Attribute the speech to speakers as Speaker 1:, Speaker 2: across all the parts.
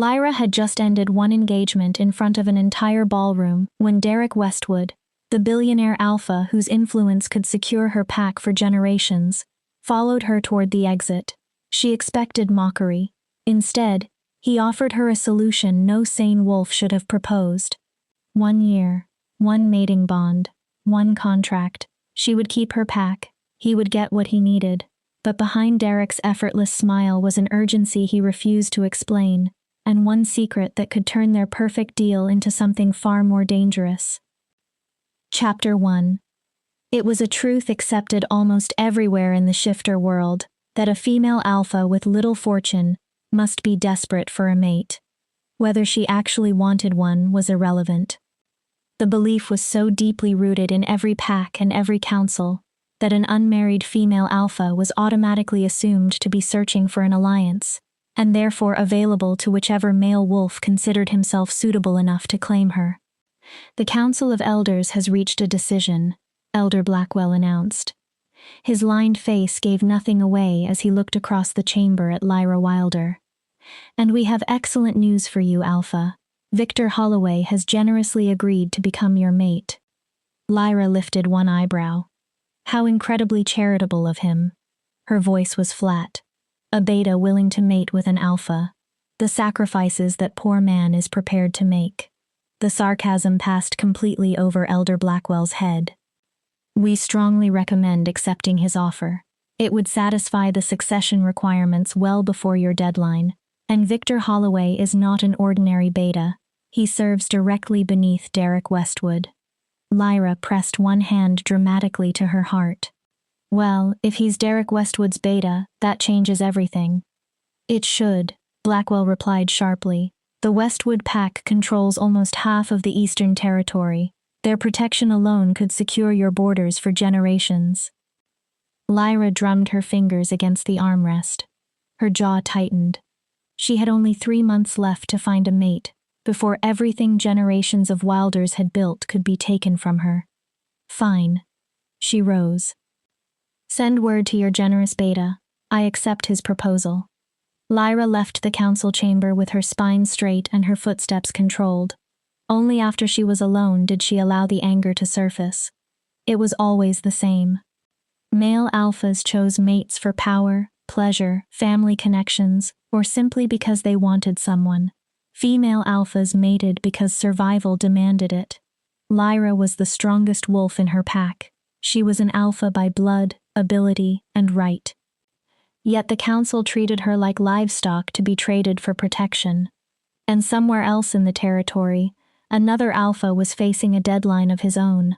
Speaker 1: Lyra had just ended one engagement in front of an entire ballroom when Derek Westwood, the billionaire alpha whose influence could secure her pack for generations, followed her toward the exit. She expected mockery. Instead, he offered her a solution no sane wolf should have proposed. 1 year, one mating bond, one contract. She would keep her pack. He would get what he needed. But behind Derek's effortless smile was an urgency he refused to explain, and one secret that could turn their perfect deal into something far more dangerous. Chapter 1. It was a truth accepted almost everywhere in the shifter world that a female alpha with little fortune must be desperate for a mate. Whether she actually wanted one was irrelevant. The belief was so deeply rooted in every pack and every council that an unmarried female alpha was automatically assumed to be searching for an alliance, and therefore available to whichever male wolf considered himself suitable enough to claim her. "The Council of Elders has reached a decision," Elder Blackwell announced. His lined face gave nothing away as he looked across the chamber at Lyra Wilder. "And we have excellent news for you, Alpha. Victor Holloway has generously agreed to become your mate." Lyra lifted one eyebrow. How incredibly charitable of him. Her voice was flat. A beta willing to mate with an alpha. The sacrifices that poor man is prepared to make. The sarcasm passed completely over Elder Blackwell's head. "We strongly recommend accepting his offer. It would satisfy the succession requirements well before your deadline, and Victor Holloway is not an ordinary beta. He serves directly beneath Derek Westwood." Lyra pressed one hand dramatically to her heart. "Well, if he's Derek Westwood's beta, that changes everything." "It should," Blackwell replied sharply. "The Westwood pack controls almost half of the Eastern Territory. Their protection alone could secure your borders for generations." Lyra drummed her fingers against the armrest. Her jaw tightened. She had only 3 months left to find a mate, before everything generations of Wilders had built could be taken from her. "Fine." She rose. "Send word to your generous beta. I accept his proposal." Lyra left the council chamber with her spine straight and her footsteps controlled. Only after she was alone did she allow the anger to surface. It was always the same. Male alphas chose mates for power, pleasure, family connections, or simply because they wanted someone. Female alphas mated because survival demanded it. Lyra was the strongest wolf in her pack. She was an alpha by blood, ability, and right. Yet the council treated her like livestock to be traded for protection. And somewhere else in the territory, another alpha was facing a deadline of his own.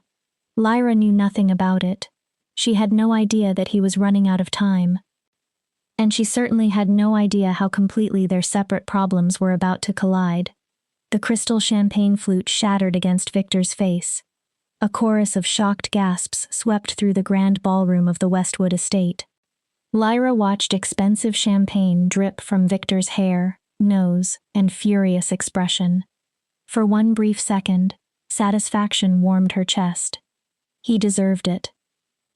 Speaker 1: Lyra knew nothing about it. She had no idea that he was running out of time. And she certainly had no idea how completely their separate problems were about to collide. The crystal champagne flute shattered against Victor's face. A chorus of shocked gasps swept through the grand ballroom of the Westwood estate. Lyra watched expensive champagne drip from Victor's hair, nose, and furious expression. For one brief second, satisfaction warmed her chest. He deserved it.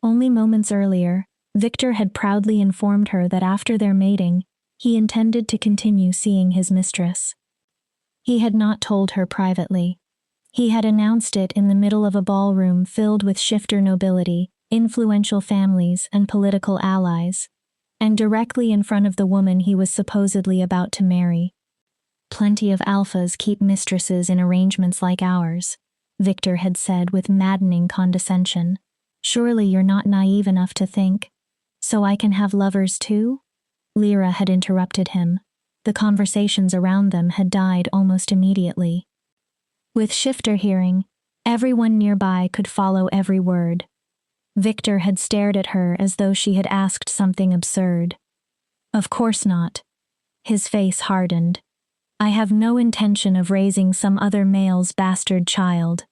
Speaker 1: Only moments earlier, Victor had proudly informed her that after their mating, he intended to continue seeing his mistress. He had not told her privately. He had announced it in the middle of a ballroom filled with shifter nobility, influential families, and political allies, and directly in front of the woman he was supposedly about to marry. "Plenty of alphas keep mistresses in arrangements like ours," Victor had said with maddening condescension. "Surely you're not naive enough to think, so I can have lovers too?" Lyra had interrupted him. The conversations around them had died almost immediately. With shifter hearing, everyone nearby could follow every word. Victor had stared at her as though she had asked something absurd. "Of course not." His face hardened. "I have no intention of raising some other male's bastard child."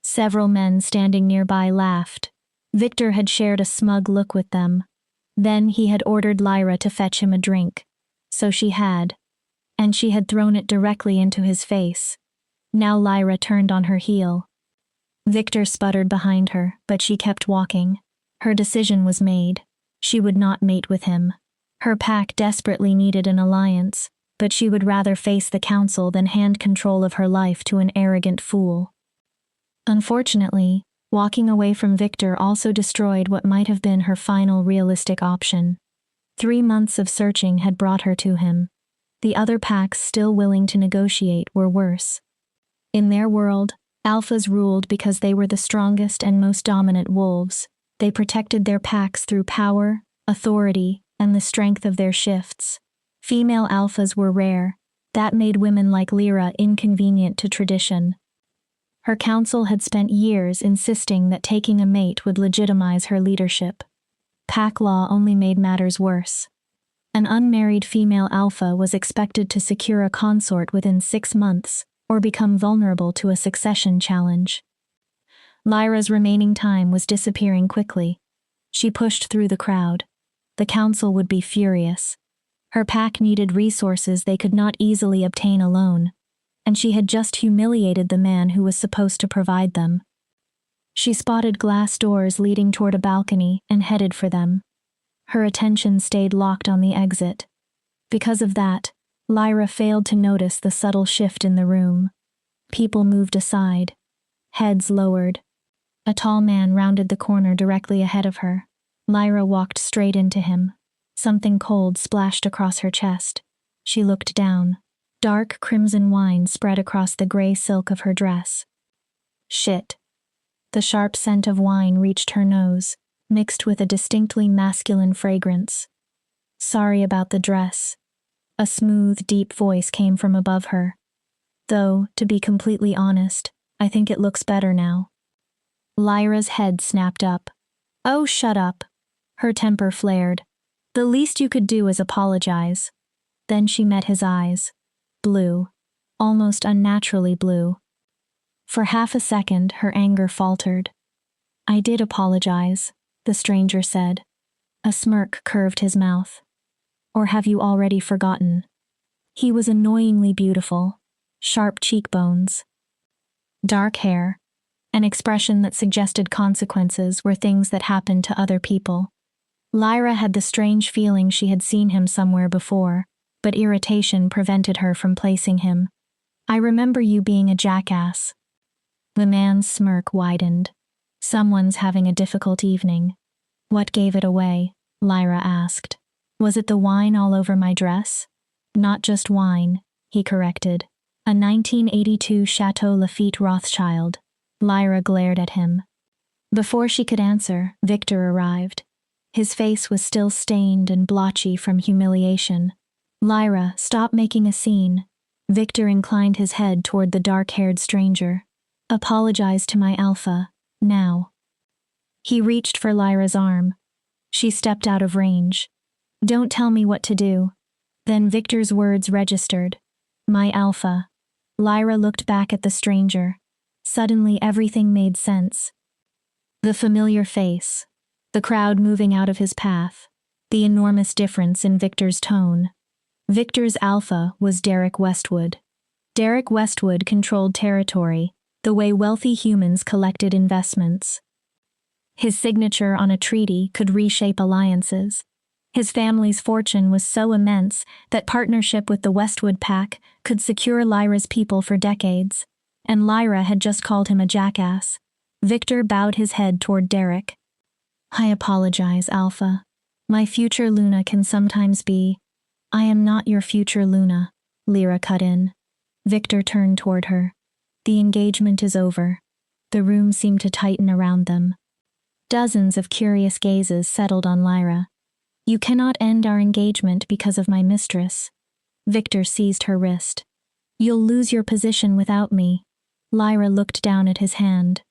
Speaker 1: Several men standing nearby laughed. Victor had shared a smug look with them. Then he had ordered Lyra to fetch him a drink. So she had. And she had thrown it directly into his face. Now Lyra turned on her heel. Victor sputtered behind her, but she kept walking. Her decision was made. She would not mate with him. Her pack desperately needed an alliance, but she would rather face the council than hand control of her life to an arrogant fool. Unfortunately, walking away from Victor also destroyed what might have been her final realistic option. 3 months of searching had brought her to him. The other packs still willing to negotiate were worse. In their world, alphas ruled because they were the strongest and most dominant wolves. They protected their packs through power, authority, and the strength of their shifts. Female alphas were rare. That made women like Lyra inconvenient to tradition. Her council had spent years insisting that taking a mate would legitimize her leadership. Pack law only made matters worse. An unmarried female alpha was expected to secure a consort within 6 months, or become vulnerable to a succession challenge. Lyra's remaining time was disappearing quickly. She pushed through the crowd. The council would be furious. Her pack needed resources they could not easily obtain alone, and she had just humiliated the man who was supposed to provide them. She spotted glass doors leading toward a balcony and headed for them. Her attention stayed locked on the exit. Because of that, Lyra failed to notice the subtle shift in the room. People moved aside. Heads lowered. A tall man rounded the corner directly ahead of her. Lyra walked straight into him. Something cold splashed across her chest. She looked down. Dark crimson wine spread across the gray silk of her dress. Shit. The sharp scent of wine reached her nose, mixed with a distinctly masculine fragrance. Sorry about the dress. A smooth, deep voice came from above her. Though, to be completely honest, I think it looks better now. Lyra's head snapped up. Oh, shut up. Her temper flared. The least you could do is apologize. Then she met his eyes. Blue. Almost unnaturally blue. For half a second, her anger faltered. I did apologize, the stranger said. A smirk curved his mouth. Or have you already forgotten? He was annoyingly beautiful. Sharp cheekbones. Dark hair. An expression that suggested consequences were things that happened to other people. Lyra had the strange feeling she had seen him somewhere before, but irritation prevented her from placing him. I remember you being a jackass. The man's smirk widened. Someone's having a difficult evening. What gave it away? Lyra asked. Was it the wine all over my dress? Not just wine, he corrected. A 1982 Chateau Lafite Rothschild. Lyra glared at him. Before she could answer, Victor arrived. His face was still stained and blotchy from humiliation. Lyra, stop making a scene. Victor inclined his head toward the dark-haired stranger. Apologize to my alpha, now. He reached for Lyra's arm. She stepped out of range. Don't tell me what to do. Then Victor's words registered. My alpha. Lyra looked back at the stranger. Suddenly everything made sense. The familiar face. The crowd moving out of his path. The enormous difference in Victor's tone. Victor's alpha was Derek Westwood. Derek Westwood controlled territory, the way wealthy humans collected investments. His signature on a treaty could reshape alliances. His family's fortune was so immense that partnership with the Westwood pack could secure Lyra's people for decades. And Lyra had just called him a jackass. Victor bowed his head toward Derek. I apologize, Alpha. My future Luna can sometimes be. I am not your future Luna, Lyra cut in. Victor turned toward her. The engagement is over. The room seemed to tighten around them. Dozens of curious gazes settled on Lyra. You cannot end our engagement because of my mistress. Victor seized her wrist. You'll lose your position without me. Lyra looked down at his hand.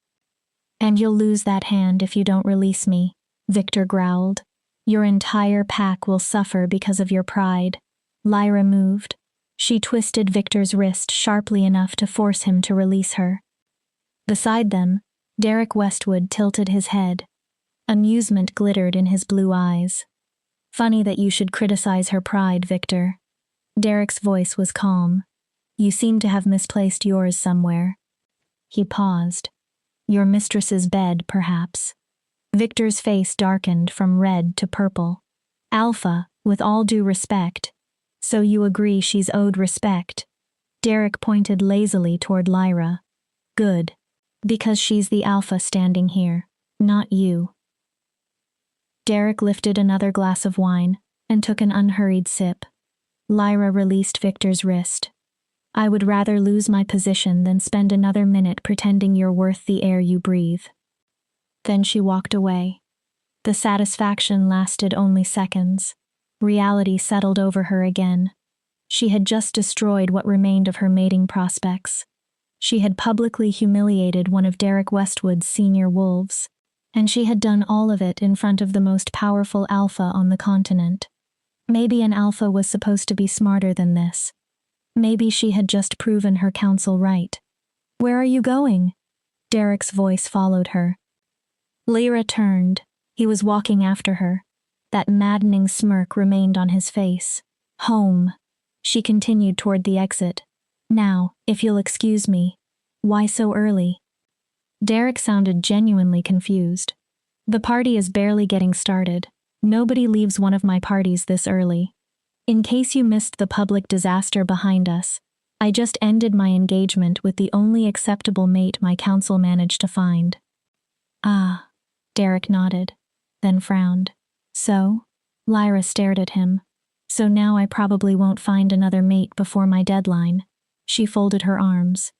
Speaker 1: And you'll lose that hand if you don't release me, Victor growled. Your entire pack will suffer because of your pride. Lyra moved. She twisted Victor's wrist sharply enough to force him to release her. Beside them, Derek Westwood tilted his head. Amusement glittered in his blue eyes. Funny that you should criticize her pride, Victor. Derek's voice was calm. You seem to have misplaced yours somewhere. He paused. Your mistress's bed, perhaps. Victor's face darkened from red to purple. Alpha, with all due respect. So you agree she's owed respect? Derek pointed lazily toward Lyra. Good. Because she's the alpha standing here, not you. Derek lifted another glass of wine and took an unhurried sip. Lyra released Victor's wrist. I would rather lose my position than spend another minute pretending you're worth the air you breathe. Then she walked away. The satisfaction lasted only seconds. Reality settled over her again. She had just destroyed what remained of her mating prospects. She had publicly humiliated one of Derek Westwood's senior wolves, and she had done all of it in front of the most powerful alpha on the continent. Maybe an alpha was supposed to be smarter than this. Maybe she had just proven her counsel right. Where are you going? Derek's voice followed her. Lyra turned. He was walking after her. That maddening smirk remained on his face. Home. She continued toward the exit. Now, if you'll excuse me. Why so early? Derek sounded genuinely confused. The party is barely getting started. Nobody leaves one of my parties this early. In case you missed the public disaster behind us, I just ended my engagement with the only acceptable mate my council managed to find. Ah, Derek nodded, then frowned. So? Lyra stared at him. So now I probably won't find another mate before my deadline. She folded her arms.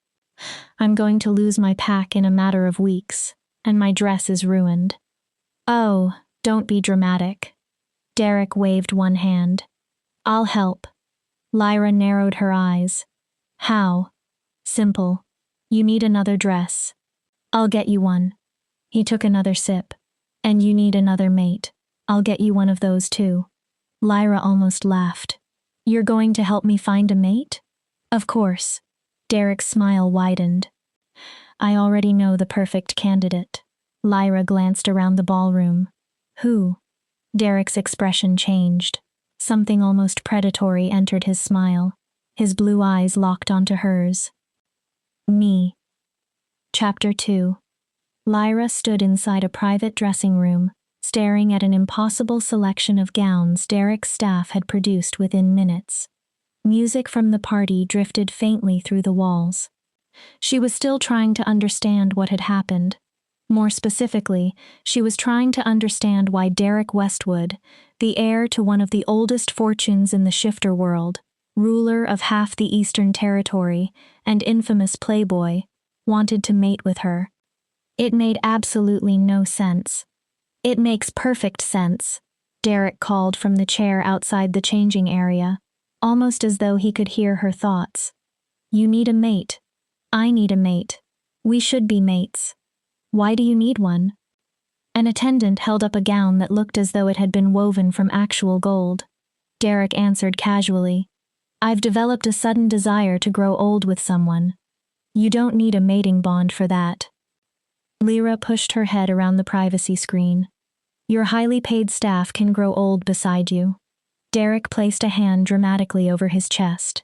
Speaker 1: I'm going to lose my pack in a matter of weeks, and my dress is ruined. Oh, don't be dramatic. Derek waved one hand. I'll help. Lyra narrowed her eyes. How? Simple. You need another dress. I'll get you one. He took another sip. And you need another mate. I'll get you one of those too. Lyra almost laughed. You're going to help me find a mate? Of course. Derek's smile widened. I already know the perfect candidate. Lyra glanced around the ballroom. Who? Derek's expression changed. Something almost predatory entered his smile. His blue eyes locked onto hers. Me. Chapter 2. Lyra stood inside a private dressing room, staring at an impossible selection of gowns Derek's staff had produced within minutes. Music from the party drifted faintly through the walls. She was still trying to understand what had happened. More specifically, she was trying to understand why Derek Westwood, the heir to one of the oldest fortunes in the shifter world, ruler of half the Eastern Territory, and infamous playboy, wanted to mate with her. It made absolutely no sense. It makes perfect sense, Derek called from the chair outside the changing area, almost as though he could hear her thoughts. You need a mate. I need a mate. We should be mates. Why do you need one? An attendant held up a gown that looked as though it had been woven from actual gold. Derek answered casually. I've developed a sudden desire to grow old with someone. You don't need a mating bond for that. Lyra pushed her head around the privacy screen. Your highly paid staff can grow old beside you. Derek placed a hand dramatically over his chest.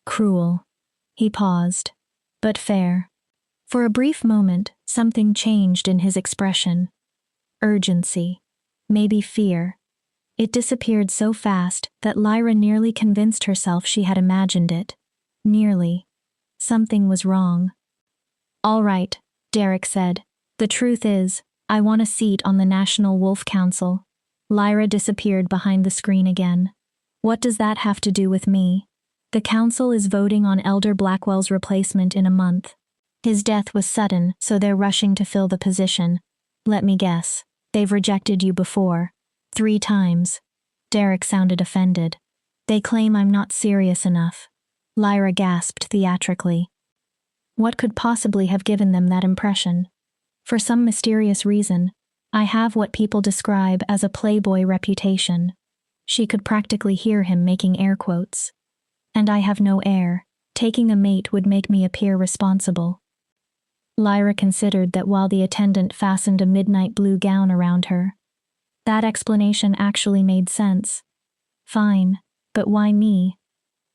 Speaker 1: Cruel. He paused. But fair. For a brief moment, something changed in his expression. Urgency. Maybe fear. It disappeared so fast that Lyra nearly convinced herself she had imagined it. Nearly. Something was wrong. All right, Derek said. The truth is, I want a seat on the National Wolf Council. Lyra disappeared behind the screen again. What does that have to do with me? The council is voting on Elder Blackwell's replacement in a month. His death was sudden, so they're rushing to fill the position. Let me guess. They've rejected you before. 3 times. Derek sounded offended. They claim I'm not serious enough. Lyra gasped theatrically. What could possibly have given them that impression? For some mysterious reason, I have what people describe as a playboy reputation. She could practically hear him making air quotes. And I have no heir. Taking a mate would make me appear responsible. Lyra considered that while the attendant fastened a midnight blue gown around her. That explanation actually made sense. Fine, but why me?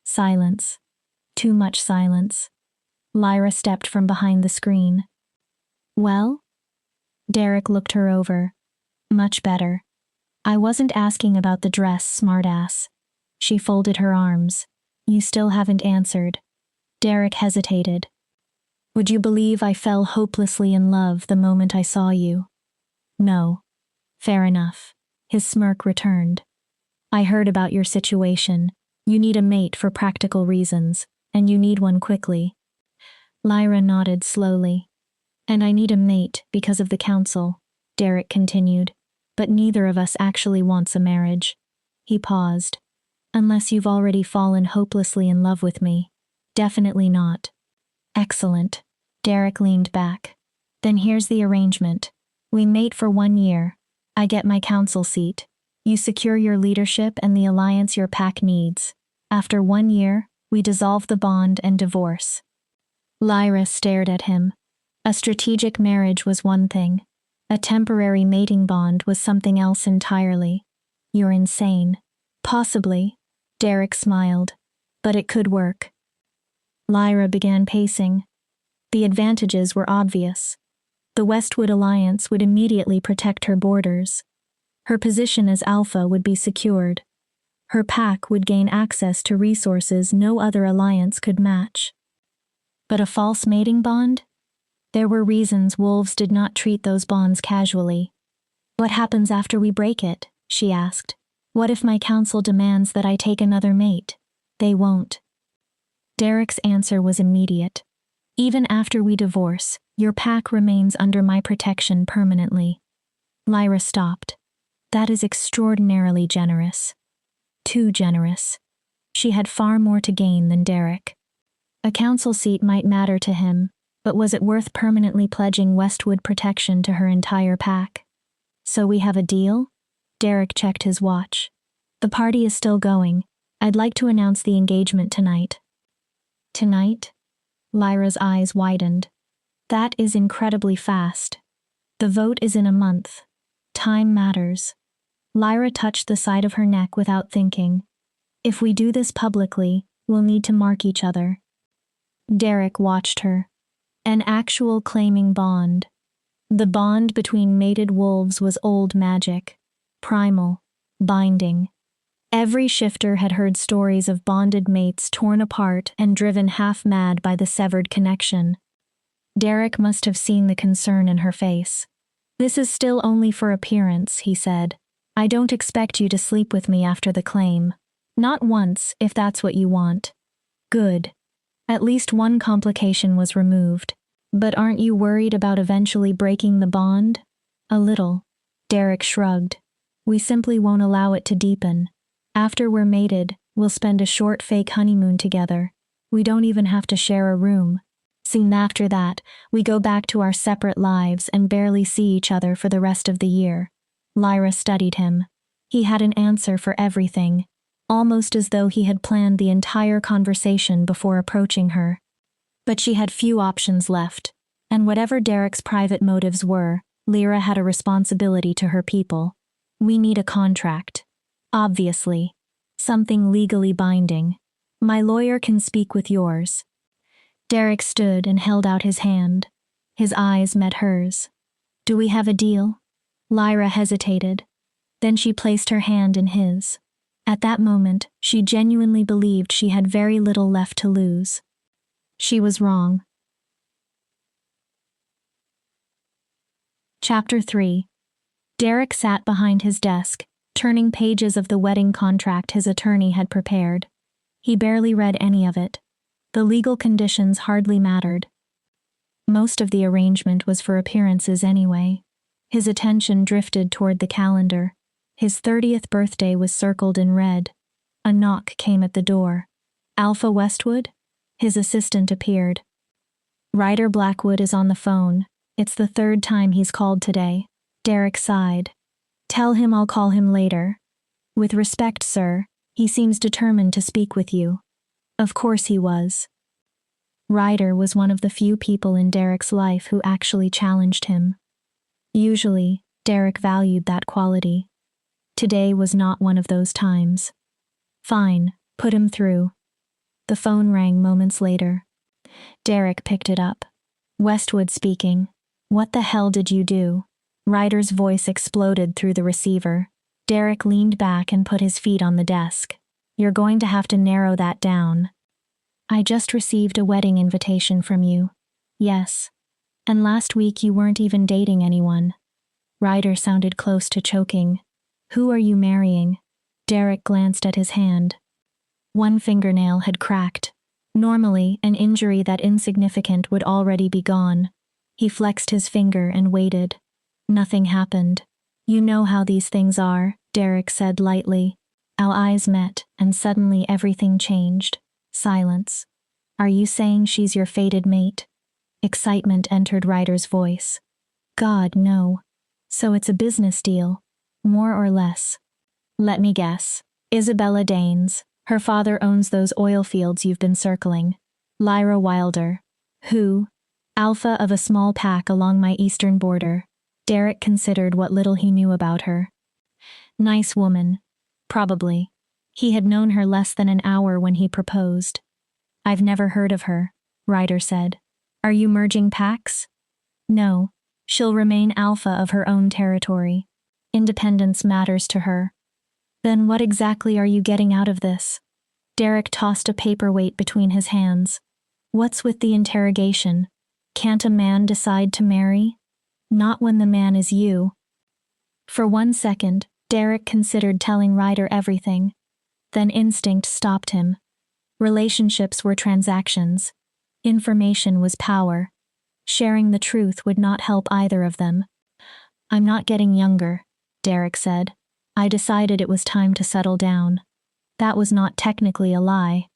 Speaker 1: Silence. Too much silence. Lyra stepped from behind the screen. Well? Derek looked her over. Much better. I wasn't asking about the dress, smartass. She folded her arms. You still haven't answered. Derek hesitated. Would you believe I fell hopelessly in love the moment I saw you? No. Fair enough. His smirk returned. I heard about your situation. You need a mate for practical reasons, and you need one quickly. Lyra nodded slowly. And I need a mate because of the council, Derek continued. But neither of us actually wants a marriage. He paused. Unless you've already fallen hopelessly in love with me. Definitely not. Excellent. Derek leaned back. Then here's the arrangement. We mate for 1 year. I get my council seat. You secure your leadership and the alliance your pack needs. After 1 year, we dissolve the bond and divorce. Lyra stared at him. A strategic marriage was one thing. A temporary mating bond was something else entirely. You're insane. Possibly. Derek smiled. But it could work. Lyra began pacing. The advantages were obvious. The Westwood Alliance would immediately protect her borders. Her position as Alpha would be secured. Her pack would gain access to resources no other alliance could match. But a false mating bond? There were reasons wolves did not treat those bonds casually. What happens after we break it? She asked. What if my council demands that I take another mate? They won't. Derek's answer was immediate. Even after we divorce, your pack remains under my protection permanently. Lyra stopped. That is extraordinarily generous. Too generous. She had far more to gain than Derek. A council seat might matter to him, but was it worth permanently pledging Westwood protection to her entire pack? So we have a deal? Derek checked his watch. The party is still going. I'd like to announce the engagement tonight. Tonight? Lyra's eyes widened. That is incredibly fast. The vote is in a month. Time matters. Lyra touched the side of her neck without thinking. If we do this publicly, we'll need to mark each other. Derek watched her. An actual claiming bond. The bond between mated wolves was old magic. Primal. Binding. Every shifter had heard stories of bonded mates torn apart and driven half mad by the severed connection. Derek must have seen the concern in her face. This is still only for appearance, he said. I don't expect you to sleep with me after the claim. Not once, if that's what you want. Good. At least one complication was removed. But aren't you worried about eventually breaking the bond? A little. Derek shrugged. We simply won't allow it to deepen. After we're mated, we'll spend a short fake honeymoon together. We don't even have to share a room. Soon after that, we go back to our separate lives and barely see each other for the rest of the year. Lyra studied him. He had an answer for everything, almost as though he had planned the entire conversation before approaching her. But she had few options left, and whatever Derek's private motives were, Lyra had a responsibility to her people. We need a contract. Obviously. Something legally binding. My lawyer can speak with yours. Derek stood and held out his hand. His eyes met hers. Do we have a deal? Lyra hesitated. Then she placed her hand in his. At that moment, she genuinely believed she had very little left to lose. She was wrong. Chapter 3. Derek sat behind his desk, turning pages of the wedding contract his attorney had prepared. He barely read any of it. The legal conditions hardly mattered. Most of the arrangement was for appearances anyway. His attention drifted toward the calendar. His 30th birthday was circled in red. A knock came at the door. Alpha Westwood? His assistant appeared. Ryder Blackwood is on the phone. It's the 3rd time he's called today. Derek sighed. Tell him I'll call him later. With respect, sir, he seems determined to speak with you. Of course he was. Ryder was one of the few people in Derek's life who actually challenged him. Usually, Derek valued that quality. Today was not one of those times. Fine, put him through. The phone rang moments later. Derek picked it up. Westwood speaking. What the hell did you do? Ryder's voice exploded through the receiver. Derek leaned back and put his feet on the desk. You're going to have to narrow that down. I just received a wedding invitation from you. Yes. And last week you weren't even dating anyone. Ryder sounded close to choking. Who are you marrying? Derek glanced at his hand. One fingernail had cracked. Normally, an injury that insignificant would already be gone. He flexed his finger and waited. Nothing happened. You know how these things are, Derek said lightly. Our eyes met, and suddenly everything changed. Silence. Are you saying she's your fated mate? Excitement entered Ryder's voice. God, no. So it's a business deal. More or less. Let me guess. Isabella Danes. Her father owns those oil fields you've been circling. Lyra Wilder. Who? Alpha of a small pack along my eastern border. Derek considered what little he knew about her. Nice woman. Probably. He had known her less than an hour when he proposed. I've never heard of her, Ryder said. Are you merging packs? No. She'll remain alpha of her own territory. Independence matters to her. Then what exactly are you getting out of this? Derek tossed a paperweight between his hands. What's with the interrogation? Can't a man decide to marry? Not when the man is you. For 1 second, Derek considered telling Ryder everything. Then instinct stopped him. Relationships were transactions. Information was power. Sharing the truth would not help either of them. I'm not getting younger, Derek said. I decided it was time to settle down. That was not technically a lie.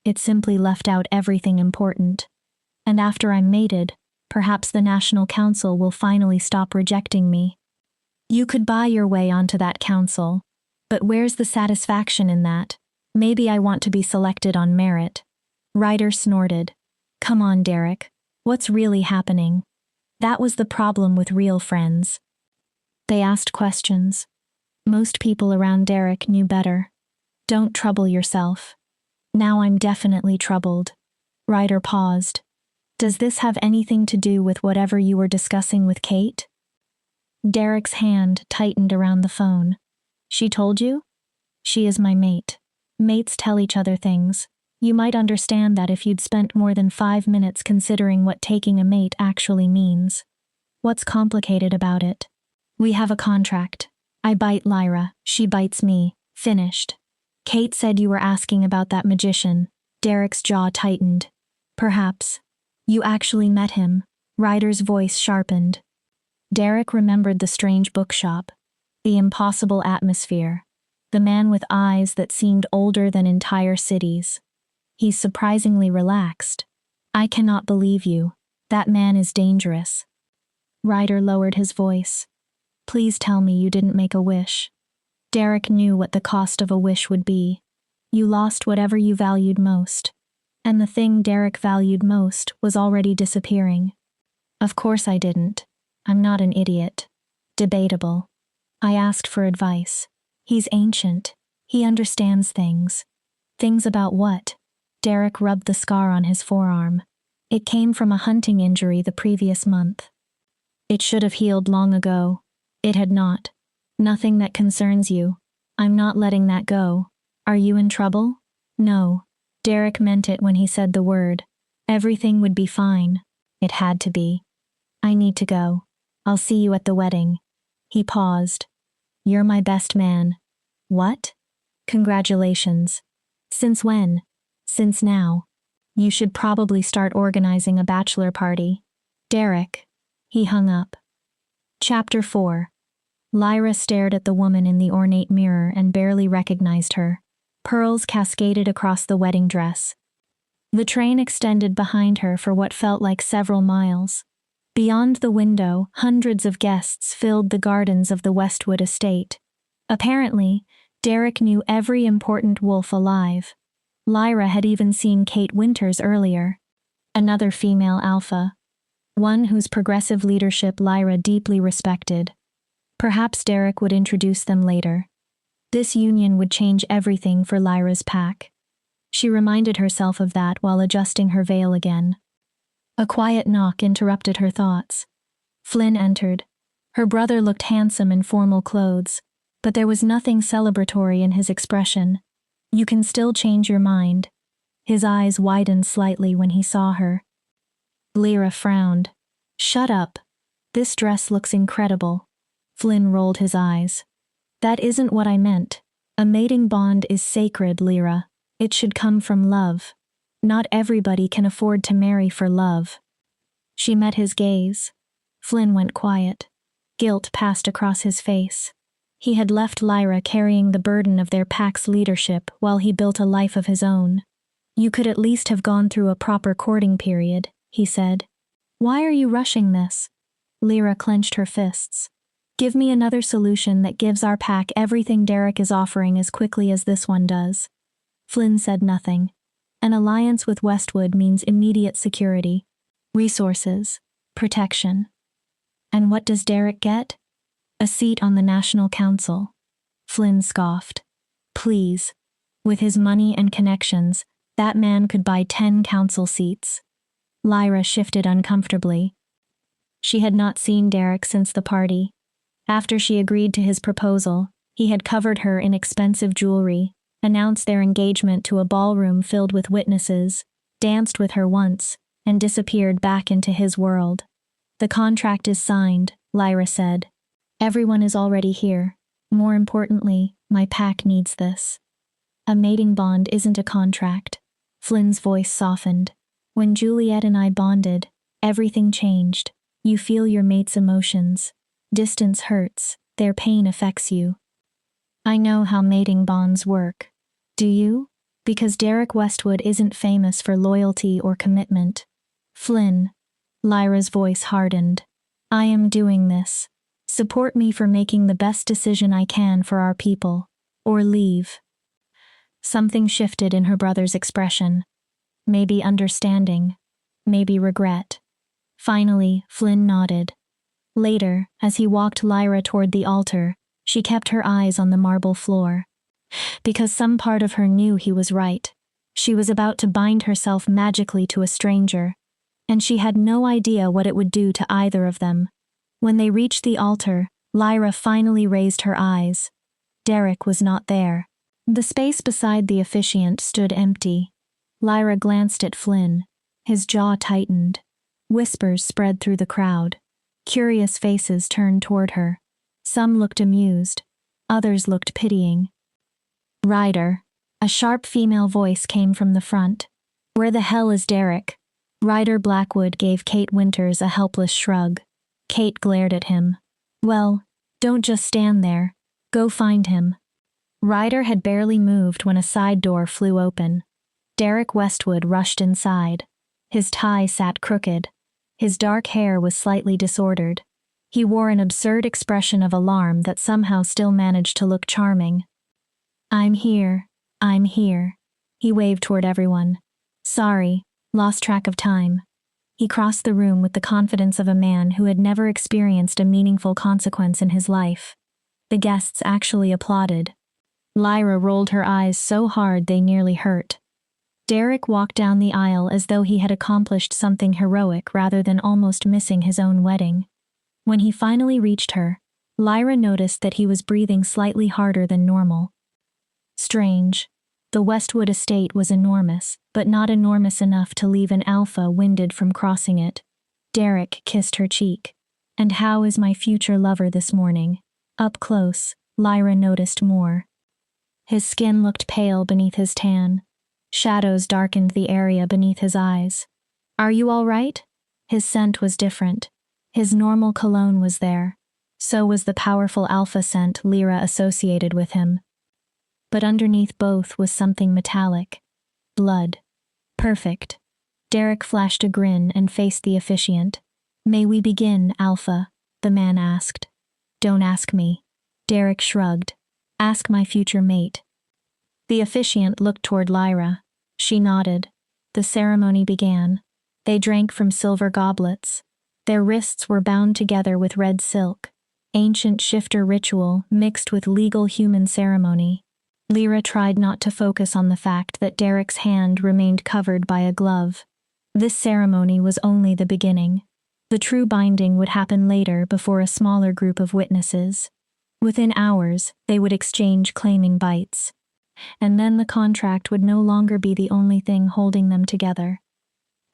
Speaker 1: It simply left out everything important. And after I'm mated, perhaps the National Council will finally stop rejecting me. You could buy your way onto that council. But where's the satisfaction in that? Maybe I want to be selected on merit. Ryder snorted. Come on, Derek. What's really happening? That was the problem with real friends. They asked questions. Most people around Derek knew better. Don't trouble yourself. Now I'm definitely troubled. Ryder paused. Does this have anything to do with whatever you were discussing with Kate? Derek's hand tightened around the phone. She told you? She is my mate. Mates tell each other things. You might understand that if you'd spent more than 5 minutes considering what taking a mate actually means. What's complicated about it? We have a contract. I bite Lyra, she bites me. Finished. Kate said you were asking about that magician. Derek's jaw tightened. Perhaps. You actually met him. Ryder's voice sharpened. Derek remembered the strange bookshop, the impossible atmosphere, the man with eyes that seemed older than entire cities. He's surprisingly relaxed. I cannot believe you. That man is dangerous. Ryder lowered his voice. Please tell me you didn't make a wish. Derek knew what the cost of a wish would be. You lost whatever you valued most. And the thing Derek valued most was already disappearing. Of course I didn't. I'm not an idiot. Debatable. I asked for advice. He's ancient. He understands things. Things about what? Derek rubbed the scar on his forearm. It came from a hunting injury the previous month. It should have healed long ago. It had not. Nothing that concerns you. I'm not letting that go. Are you in trouble? No. Derek meant it when he said the word. Everything would be fine. It had to be. I need to go. I'll see you at the wedding. He paused. You're my best man. What? Congratulations. Since when? Since now. You should probably start organizing a bachelor party. Derek. He hung up. Chapter 4. Lyra stared at the woman in the ornate mirror and barely recognized her. Pearls cascaded across the wedding dress. The train extended behind her for what felt like several miles. Beyond the window, hundreds of guests filled the gardens of the Westwood estate. Apparently, Derek knew every important wolf alive. Lyra had even seen Kate Winters earlier. Another female alpha. One whose progressive leadership Lyra deeply respected. Perhaps Derek would introduce them later. This union would change everything for Lyra's pack. She reminded herself of that while adjusting her veil again. A quiet knock interrupted her thoughts. Flynn entered. Her brother looked handsome in formal clothes, but there was nothing celebratory in his expression. You can still change your mind. His eyes widened slightly when he saw her. Lyra frowned. Shut up. This dress looks incredible. Flynn rolled his eyes. That isn't what I meant. A mating bond is sacred, Lyra. It should come from love. Not everybody can afford to marry for love. She met his gaze. Flynn went quiet. Guilt passed across his face. He had left Lyra carrying the burden of their pack's leadership while he built a life of his own. You could at least have gone through a proper courting period, he said. Why are you rushing this? Lyra clenched her fists. Give me another solution that gives our pack everything Derek is offering as quickly as this one does. Flynn said nothing. An alliance with Westwood means immediate security, resources, protection. And what does Derek get? A seat on the National Council. Flynn scoffed. Please. With his money and connections, that man could buy 10 council seats. Lyra shifted uncomfortably. She had not seen Derek since the party. After she agreed to his proposal, he had covered her in expensive jewelry, announced their engagement to a ballroom filled with witnesses, danced with her once, and disappeared back into his world. The contract is signed, Lyra said. Everyone is already here. More importantly, my pack needs this. A mating bond isn't a contract. Flynn's voice softened. When Juliet and I bonded, everything changed. You feel your mate's emotions. Distance hurts, their pain affects you. I know how mating bonds work. Do you? Because Derek Westwood isn't famous for loyalty or commitment. Flynn. Lyra's voice hardened. I am doing this. Support me for making the best decision I can for our people. Or leave. Something shifted in her brother's expression. Maybe understanding. Maybe regret. Finally, Flynn nodded. Later, as he walked Lyra toward the altar, she kept her eyes on the marble floor. Because some part of her knew he was right. She was about to bind herself magically to a stranger, and she had no idea what it would do to either of them. When they reached the altar, Lyra finally raised her eyes. Derek was not there. The space beside the officiant stood empty. Lyra glanced at Flynn. His jaw tightened. Whispers spread through the crowd. Curious faces turned toward her. Some looked amused. Others looked pitying. Ryder. A sharp female voice came from the front. Where the hell is Derek? Ryder Blackwood gave Kate Winters a helpless shrug. Kate glared at him. Well, don't just stand there. Go find him. Ryder had barely moved when a side door flew open. Derek Westwood rushed inside. His tie sat crooked. His dark hair was slightly disordered. He wore an absurd expression of alarm that somehow still managed to look charming. I'm here. I'm here. He waved toward everyone. Sorry, lost track of time. He crossed the room with the confidence of a man who had never experienced a meaningful consequence in his life. The guests actually applauded. Lyra rolled her eyes so hard they nearly hurt. Derek walked down the aisle as though he had accomplished something heroic rather than almost missing his own wedding. When he finally reached her, Lyra noticed that he was breathing slightly harder than normal. Strange. The Westwood estate was enormous, but not enormous enough to leave an alpha winded from crossing it. Derek kissed her cheek. And how is my future lover this morning? Up close, Lyra noticed more. His skin looked pale beneath his tan. Shadows darkened the area beneath his eyes. Are you all right? His scent was different. His normal cologne was there. So was the powerful alpha scent Lyra associated with him. But underneath both was something metallic. Blood. Perfect. Derek flashed a grin and faced the officiant. May we begin, Alpha? The man asked. Don't ask me. Derek shrugged. Ask my future mate. The officiant looked toward Lyra. She nodded. The ceremony began. They drank from silver goblets. Their wrists were bound together with red silk. Ancient shifter ritual mixed with legal human ceremony. Lyra tried not to focus on the fact that Derek's hand remained covered by a glove. This ceremony was only the beginning. The true binding would happen later before a smaller group of witnesses. Within hours, they would exchange claiming bites. and then the contract would no longer be the only thing holding them together.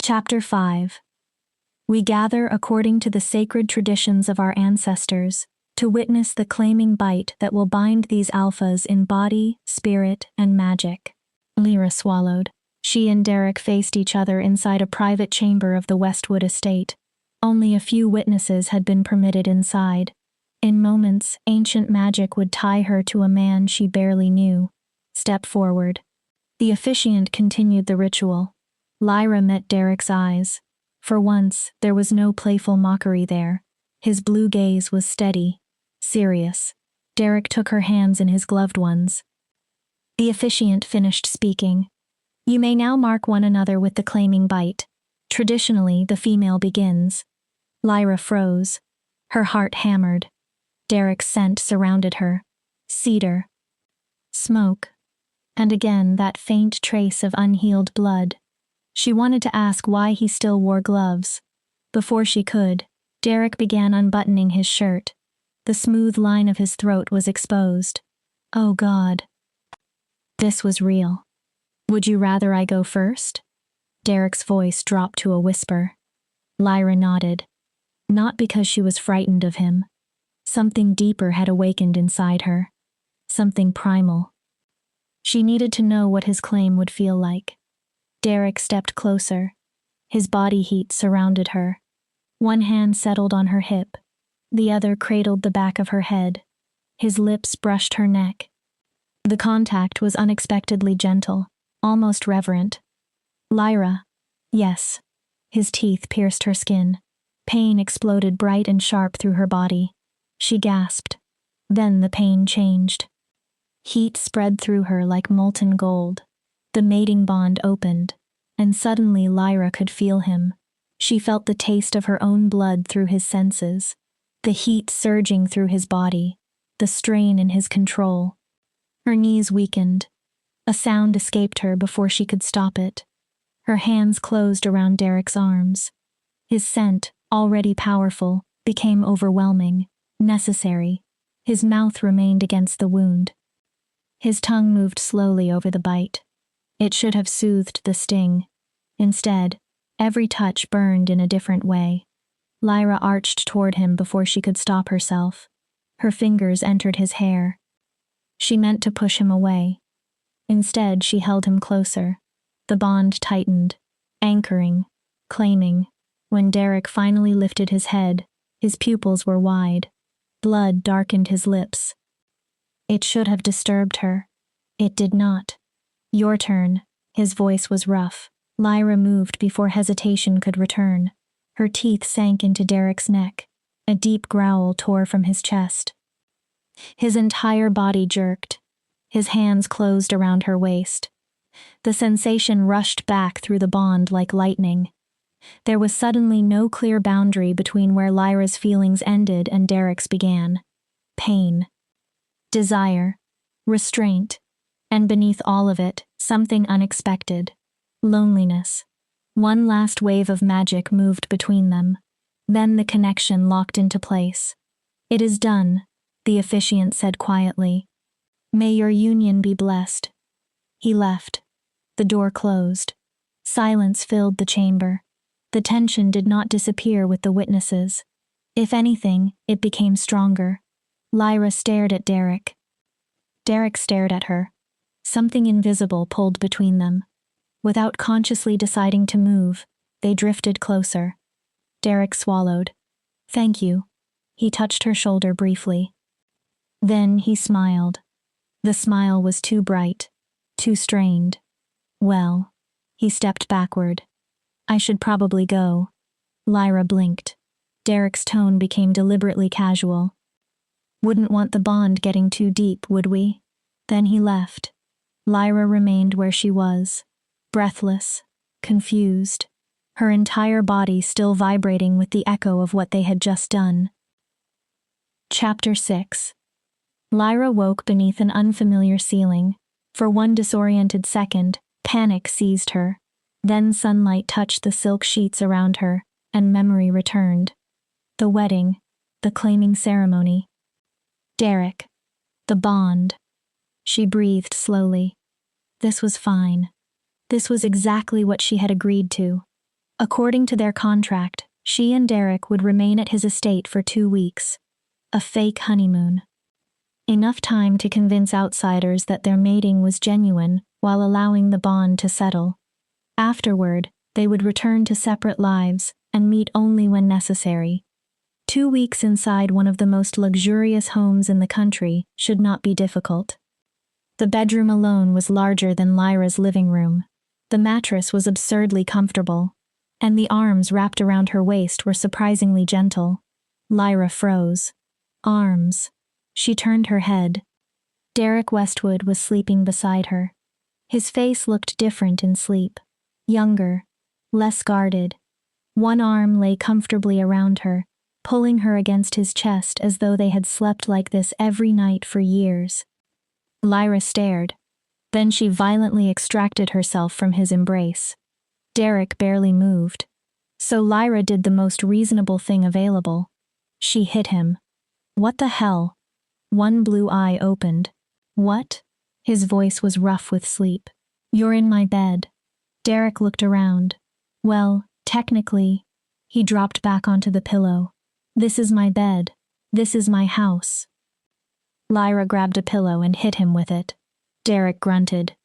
Speaker 1: Chapter 5. We gather according to the sacred traditions of our ancestors to witness the claiming bite that will bind these alphas in body, spirit, and magic. Lyra swallowed. She and Derek faced each other inside a private chamber of the Westwood estate. Only a few witnesses had been permitted inside. In moments, ancient magic would tie her to a man she barely knew. Step forward. The officiant continued the ritual. Lyra met Derek's eyes. For once, there was no playful mockery there. His blue gaze was steady, serious. Derek took her hands in his gloved ones. The officiant finished speaking. You may now mark one another with the claiming bite. Traditionally, the female begins. Lyra froze. Her heart hammered. Derek's scent surrounded her. Cedar. Smoke. And again that faint trace of unhealed blood. She wanted to ask why he still wore gloves. Before she could, Derek began unbuttoning his shirt. The smooth line of his throat was exposed. Oh God. This was real. Would you rather I go first? Derek's voice dropped to a whisper. Lyra nodded. Not because she was frightened of him. Something deeper had awakened inside her. Something primal. She needed to know what his claim would feel like. Derek stepped closer. His body heat surrounded her. One hand settled on her hip. The other cradled the back of her head. His lips brushed her neck. The contact was unexpectedly gentle, almost reverent. Lyra. Yes. His teeth pierced her skin. Pain exploded bright and sharp through her body. She gasped. Then the pain changed. Heat spread through her like molten gold. The mating bond opened, and suddenly Lyra could feel him. She felt the taste of her own blood through his senses, the heat surging through his body, the strain in his control. Her knees weakened. A sound escaped her before she could stop it. Her hands closed around Derek's arms. His scent, already powerful, became overwhelming, necessary. His mouth remained against the wound. His tongue moved slowly over the bite. It should have soothed the sting. Instead, every touch burned in a different way. Lyra arched toward him before she could stop herself. Her fingers entered his hair. She meant to push him away. Instead, she held him closer. The bond tightened, anchoring, claiming. When Derek finally lifted his head, his pupils were wide. Blood darkened his lips. It should have disturbed her. It did not. Your turn. His voice was rough. Lyra moved before hesitation could return. Her teeth sank into Derek's neck. A deep growl tore from his chest. His entire body jerked. His hands closed around her waist. The sensation rushed back through the bond like lightning. There was suddenly no clear boundary between where Lyra's feelings ended and Derek's began. Pain. Desire. Restraint. And beneath all of it, something unexpected. Loneliness. One last wave of magic moved between them. Then the connection locked into place. It is done, the officiant said quietly. May your union be blessed. He left. The door closed. Silence filled the chamber. The tension did not disappear with the witnesses. If anything, it became stronger. Lyra stared at Derek. Derek stared at her. Something invisible pulled between them. Without consciously deciding to move, they drifted closer. Derek swallowed. Thank you. He touched her shoulder briefly. Then he smiled. The smile was too bright, too strained. Well, he stepped backward. I should probably go. Lyra blinked. Derek's tone became deliberately casual. Wouldn't want the bond getting too deep, would we? Then he left. Lyra remained where she was, breathless, confused, her entire body still vibrating with the echo of what they had just done. Chapter 6. Lyra woke beneath an unfamiliar ceiling. For one disoriented second, panic seized her. Then sunlight touched the silk sheets around her, and memory returned. The wedding, the claiming ceremony. Derek. The bond. She breathed slowly. This was fine. This was exactly what she had agreed to. According to their contract, she and Derek would remain at his estate for 2 weeks. A fake honeymoon. Enough time to convince outsiders that their mating was genuine while allowing the bond to settle. Afterward, they would return to separate lives and meet only when necessary. 2 weeks inside one of the most luxurious homes in the country should not be difficult. The bedroom alone was larger than Lyra's living room. The mattress was absurdly comfortable, and the arms wrapped around her waist were surprisingly gentle. Lyra froze. Arms. She turned her head. Derek Westwood was sleeping beside her. His face looked different in sleep. Younger. Less guarded. One arm lay comfortably around her, pulling her against his chest as though they had slept like this every night for years. Lyra stared. Then she violently extracted herself from his embrace. Derek barely moved. So Lyra did the most reasonable thing available. She hit him. What the hell? One blue eye opened. What? His voice was rough with sleep. You're in my bed. Derek looked around. Well, technically. He dropped back onto the pillow. This is my bed. This is my house. Lyra grabbed a pillow and hit him with it. Derek grunted.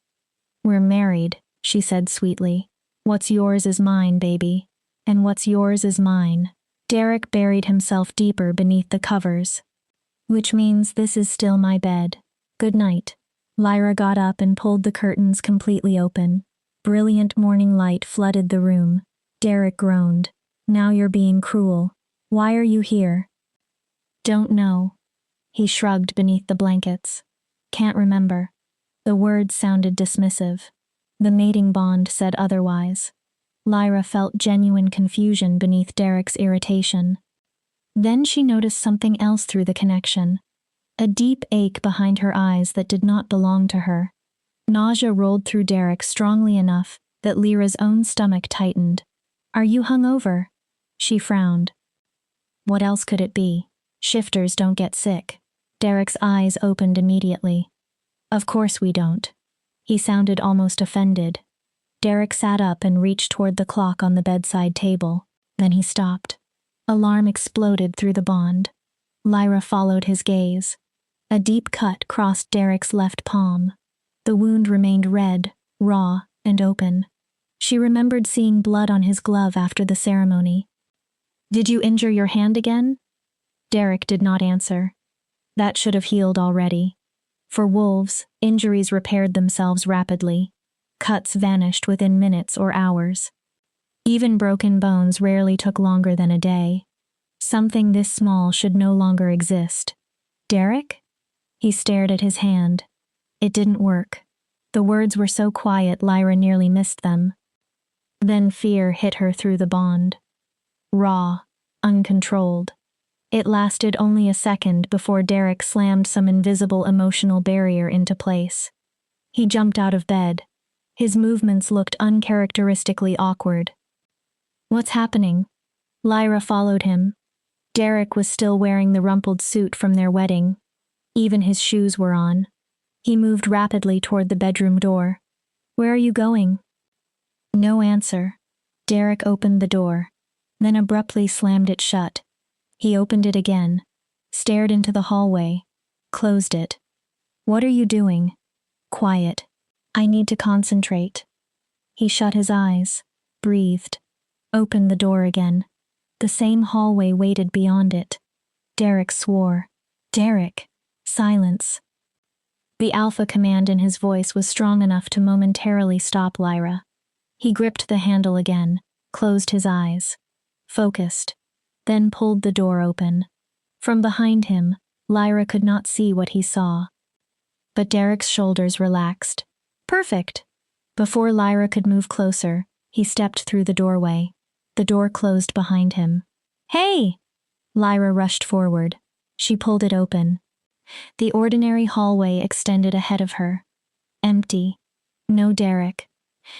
Speaker 1: We're married, she said sweetly. What's yours is mine, baby. And what's yours is mine. Derek buried himself deeper beneath the covers. Which means this is still my bed. Good night. Lyra got up and pulled the curtains completely open. Brilliant morning light flooded the room. Derek groaned. Now you're being cruel. Why are you here? Don't know. He shrugged beneath the blankets. Can't remember. The words sounded dismissive. The mating bond said otherwise. Lyra felt genuine confusion beneath Derek's irritation. Then she noticed something else through the connection. A deep ache behind her eyes that did not belong to her. Nausea rolled through Derek strongly enough that Lyra's own stomach tightened. Are you hungover? She frowned. What else could it be? Shifters don't get sick. Derek's eyes opened immediately. Of course we don't. He sounded almost offended. Derek sat up and reached toward the clock on the bedside table. Then he stopped. Alarm exploded through the bond. Lyra followed his gaze. A deep cut crossed Derek's left palm. The wound remained red, raw, and open. She remembered seeing blood on his glove after the ceremony. Did you injure your hand again? Derek did not answer. That should have healed already. For wolves, injuries repaired themselves rapidly. Cuts vanished within minutes or hours. Even broken bones rarely took longer than a day. Something this small should no longer exist. Derek? He stared at his hand. It didn't work. The words were so quiet Lyra nearly missed them. Then fear hit her through the bond. Raw, uncontrolled. It lasted only a second before Derek slammed some invisible emotional barrier into place. He jumped out of bed. His movements looked uncharacteristically awkward. What's happening? Lyra followed him. Derek was still wearing the rumpled suit from their wedding. Even his shoes were on. He moved rapidly toward the bedroom door. Where are you going? No answer. Derek opened the door, then abruptly slammed it shut. He opened it again, stared into the hallway, closed it. What are you doing? Quiet. I need to concentrate. He shut his eyes, breathed, opened the door again. The same hallway waited beyond it. Derek swore. Derek! Silence. The alpha command in his voice was strong enough to momentarily stop Lyra. He gripped the handle again, closed his eyes, focused, then pulled the door open. From behind him, Lyra could not see what he saw. But Derek's shoulders relaxed. Perfect! Before Lyra could move closer, he stepped through the doorway. The door closed behind him. Hey! Lyra rushed forward. She pulled it open. The ordinary hallway extended ahead of her. Empty. No Derek.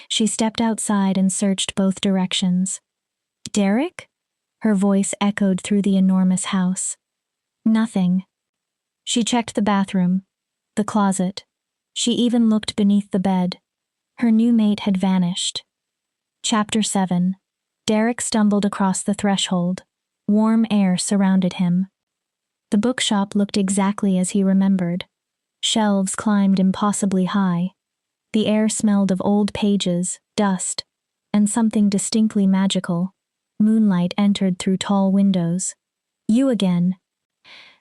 Speaker 1: She stepped outside and searched both directions. Derek? Her voice echoed through the enormous house. Nothing. She checked the bathroom, the closet, She even looked beneath the bed. Her new mate had vanished. Chapter 7. Derek stumbled across the threshold. Warm air surrounded him. The bookshop looked exactly as he remembered. Shelves climbed impossibly high. The air smelled of old pages, dust, and something distinctly magical. Moonlight entered through tall windows. "You again."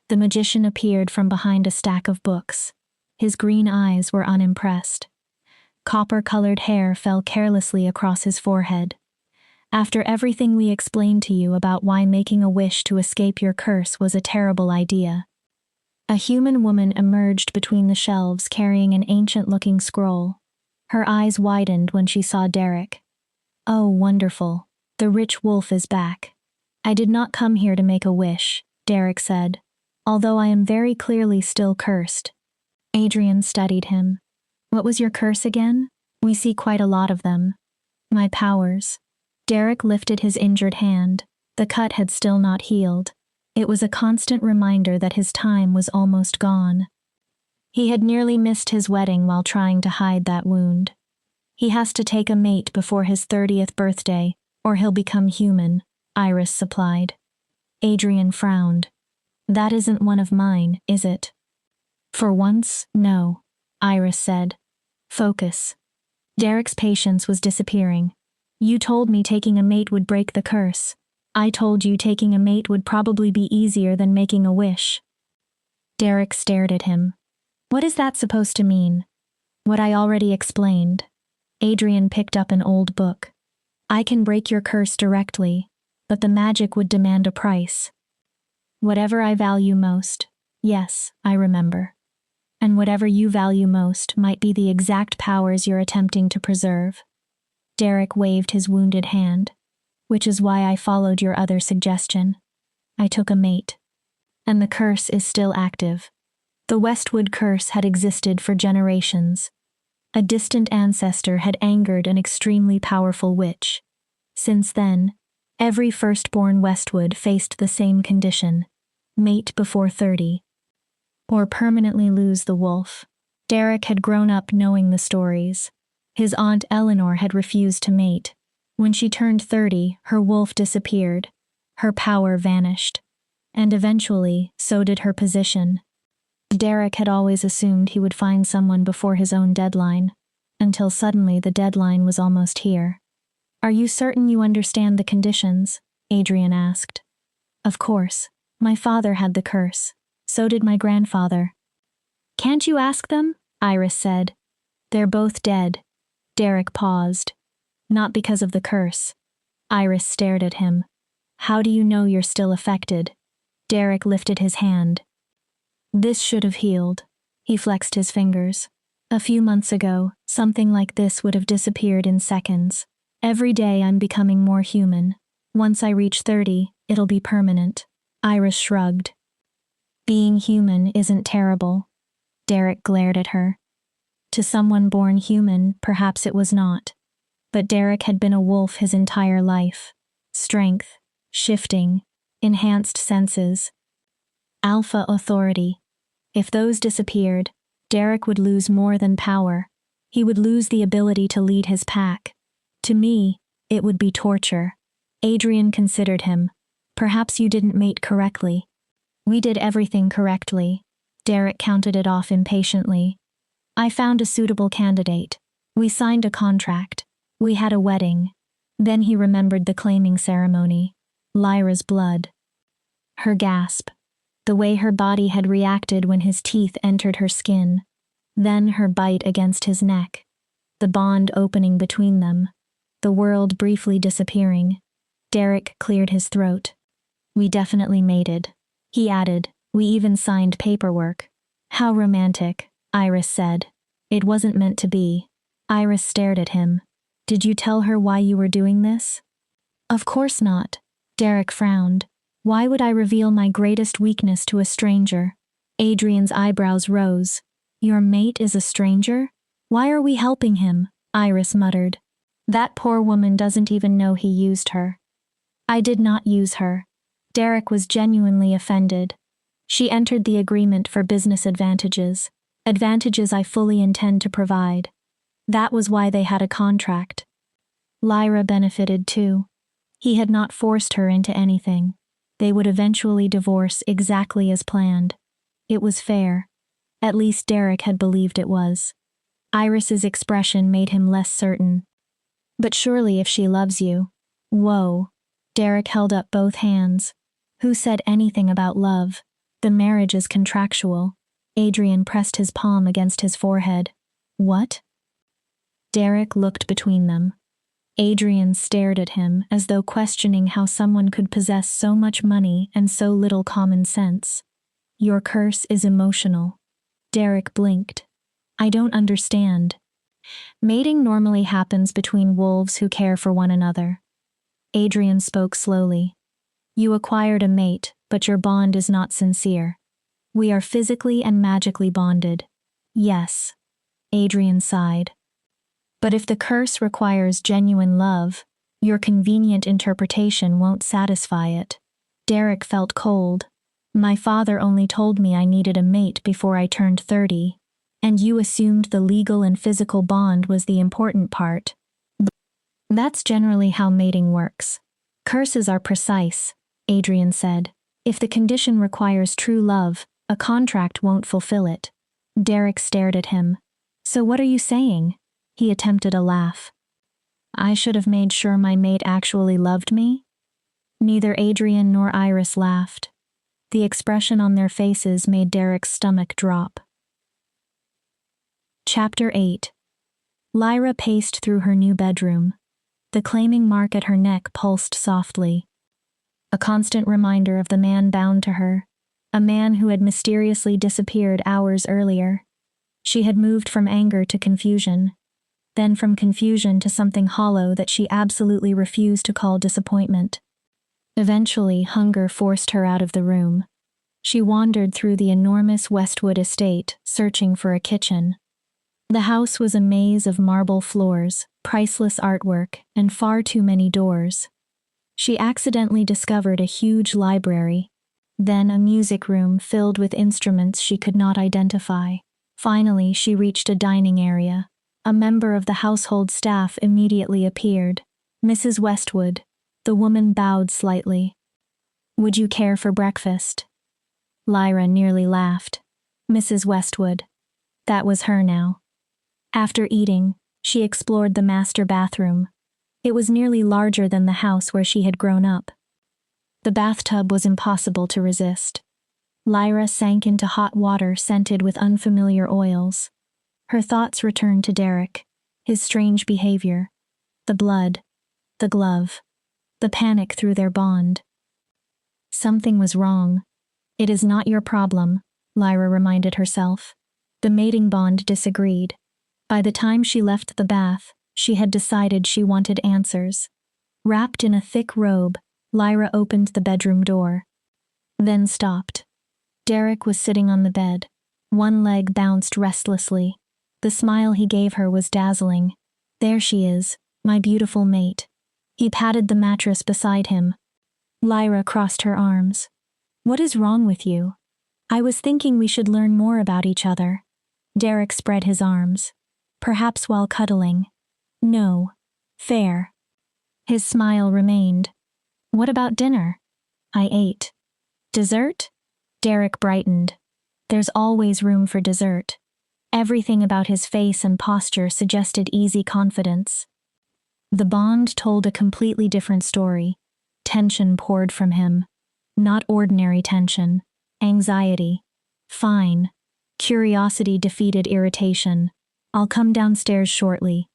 Speaker 1: The magician appeared from behind a stack of books. His green eyes were unimpressed. Copper-colored hair fell carelessly across his forehead. "After everything we explained to you about why making a wish to escape your curse was a terrible idea." A human woman emerged between the shelves carrying an ancient-looking scroll. Her eyes widened when she saw Derek. "Oh, wonderful. The rich wolf is back." "I did not come here to make a wish," Derek said, "although I am very clearly still cursed." Adrian studied him. "What was your curse again? We see quite a lot of them." "My powers." Derek lifted his injured hand. The cut had still not healed. It was a constant reminder that his time was almost gone. He had nearly missed his wedding while trying to hide that wound. "He has to take a mate before his 30th birthday, or he'll become human," Iris supplied. Adrian frowned. "That isn't one of mine, is it?" "For once, no," Iris said. "Focus." Derek's patience was disappearing. "You told me taking a mate would break the curse. I told you taking a mate would probably be easier than making a wish." Derek stared at him. "What is that supposed to mean?" "What I already explained." Adrian picked up an old book. "I can break your curse directly, but the magic would demand a price." "Whatever I value most." "Yes, I remember." "And whatever you value most might be the exact powers you're attempting to preserve." Derek waved his wounded hand. "Which is why I followed your other suggestion. I took a mate. And the curse is still active." The Westwood curse had existed for generations. A distant ancestor had angered an extremely powerful witch. Since then, every firstborn Westwood faced the same condition: mate before 30. Or permanently lose the wolf. Derek had grown up knowing the stories. His aunt Eleanor had refused to mate. When she turned 30, her wolf disappeared. Her power vanished. And eventually, so did her position. Derek had always assumed he would find someone before his own deadline, until suddenly the deadline was almost here. "Are you certain you understand the conditions?" Adrian asked. "Of course. My father had the curse. So did my grandfather." "Can't you ask them?" Iris said. "They're both dead." Derek paused. "Not because of the curse." Iris stared at him. "How do you know you're still affected?" Derek lifted his hand. "This should have healed." He flexed his fingers. "A few months ago, something like this would have disappeared in seconds. Every day I'm becoming more human. Once I reach 30, it'll be permanent." Iris shrugged. "Being human isn't terrible." Derek glared at her. To someone born human, perhaps it was not. But Derek had been a wolf his entire life. Strength, shifting, enhanced senses. Alpha authority. If those disappeared, Derek would lose more than power. He would lose the ability to lead his pack. To me, it would be torture. Adrian considered him. "Perhaps you didn't mate correctly." "We did everything correctly." Derek counted it off impatiently. "I found a suitable candidate. We signed a contract. We had a wedding." Then he remembered the claiming ceremony. Lyra's blood. Her gasp. The way her body had reacted when his teeth entered her skin. Then her bite against his neck. The bond opening between them. The world briefly disappearing. Derek cleared his throat. "We definitely mated." He added, "We even signed paperwork." "How romantic," Iris said. "It wasn't meant to be." Iris stared at him. "Did you tell her why you were doing this?" "Of course not." Derek frowned. "Why would I reveal my greatest weakness to a stranger?" Adrian's eyebrows rose. "Your mate is a stranger? Why are we helping him?" Iris muttered. "That poor woman doesn't even know he used her." "I did not use her." Derek was genuinely offended. "She entered the agreement for business advantages. Advantages I fully intend to provide. That was why they had a contract. Lyra benefited too. He had not forced her into anything. They would eventually divorce exactly as planned. It was fair. At least Derek had believed it was. Iris's expression made him less certain. But surely if she loves you. Whoa. Derek held up both hands. Who said anything about love? The marriage is contractual. Adrian pressed his palm against his forehead. What? Derek looked between them. Adrian stared at him as though questioning how someone could possess so much money and so little common sense. Your curse is emotional. Derek blinked. I don't understand. Mating normally happens between wolves who care for one another. Adrian spoke slowly. You acquired a mate, but your bond is not sincere. We are physically and magically bonded. Yes. Adrian sighed. But if the curse requires genuine love, your convenient interpretation won't satisfy it. Derek felt cold. My father only told me I needed a mate before I turned 30, and you assumed the legal and physical bond was the important part. That's generally how mating works. Curses are precise, Adrian said. If the condition requires true love, a contract won't fulfill it. Derek stared at him. So what are you saying? He attempted a laugh. I should have made sure my mate actually loved me? Neither Adrian nor Iris laughed. The expression on their faces made Derek's stomach drop. Chapter 8. Lyra paced through her new bedroom. The claiming mark at her neck pulsed softly. A constant reminder of the man bound to her, a man who had mysteriously disappeared hours earlier. She had moved from anger to confusion, then from confusion to something hollow that she absolutely refused to call disappointment. Eventually, hunger forced her out of the room. She wandered through the enormous Westwood estate, searching for a kitchen. The house was a maze of marble floors, priceless artwork, and far too many doors. She accidentally discovered a huge library, then a music room filled with instruments she could not identify. Finally, she reached a dining area. A member of the household staff immediately appeared. Mrs. Westwood. The woman bowed slightly. Would you care for breakfast? Lyra nearly laughed. Mrs. Westwood. That was her now. After eating, she explored the master bathroom. It was nearly larger than the house where she had grown up. The bathtub was impossible to resist. Lyra sank into hot water scented with unfamiliar oils. Her thoughts returned to Derek, his strange behavior, the blood, the glove, the panic through their bond. Something was wrong. It is not your problem, Lyra reminded herself. The mating bond disagreed. By the time she left the bath, she had decided she wanted answers. Wrapped in a thick robe, Lyra opened the bedroom door. Then stopped. Derek was sitting on the bed. One leg bounced restlessly. The smile he gave her was dazzling. There she is, my beautiful mate. He patted the mattress beside him. Lyra crossed her arms. What is wrong with you? I was thinking we should learn more about each other. Derek spread his arms. Perhaps while cuddling. No. Fair. His smile remained. What about dinner? I ate. Dessert? Derek brightened. There's always room for dessert. Everything about his face and posture suggested easy confidence. The bond told a completely different story. Tension poured from him. Not ordinary tension. Anxiety. Fine. Curiosity defeated irritation. I'll come downstairs shortly.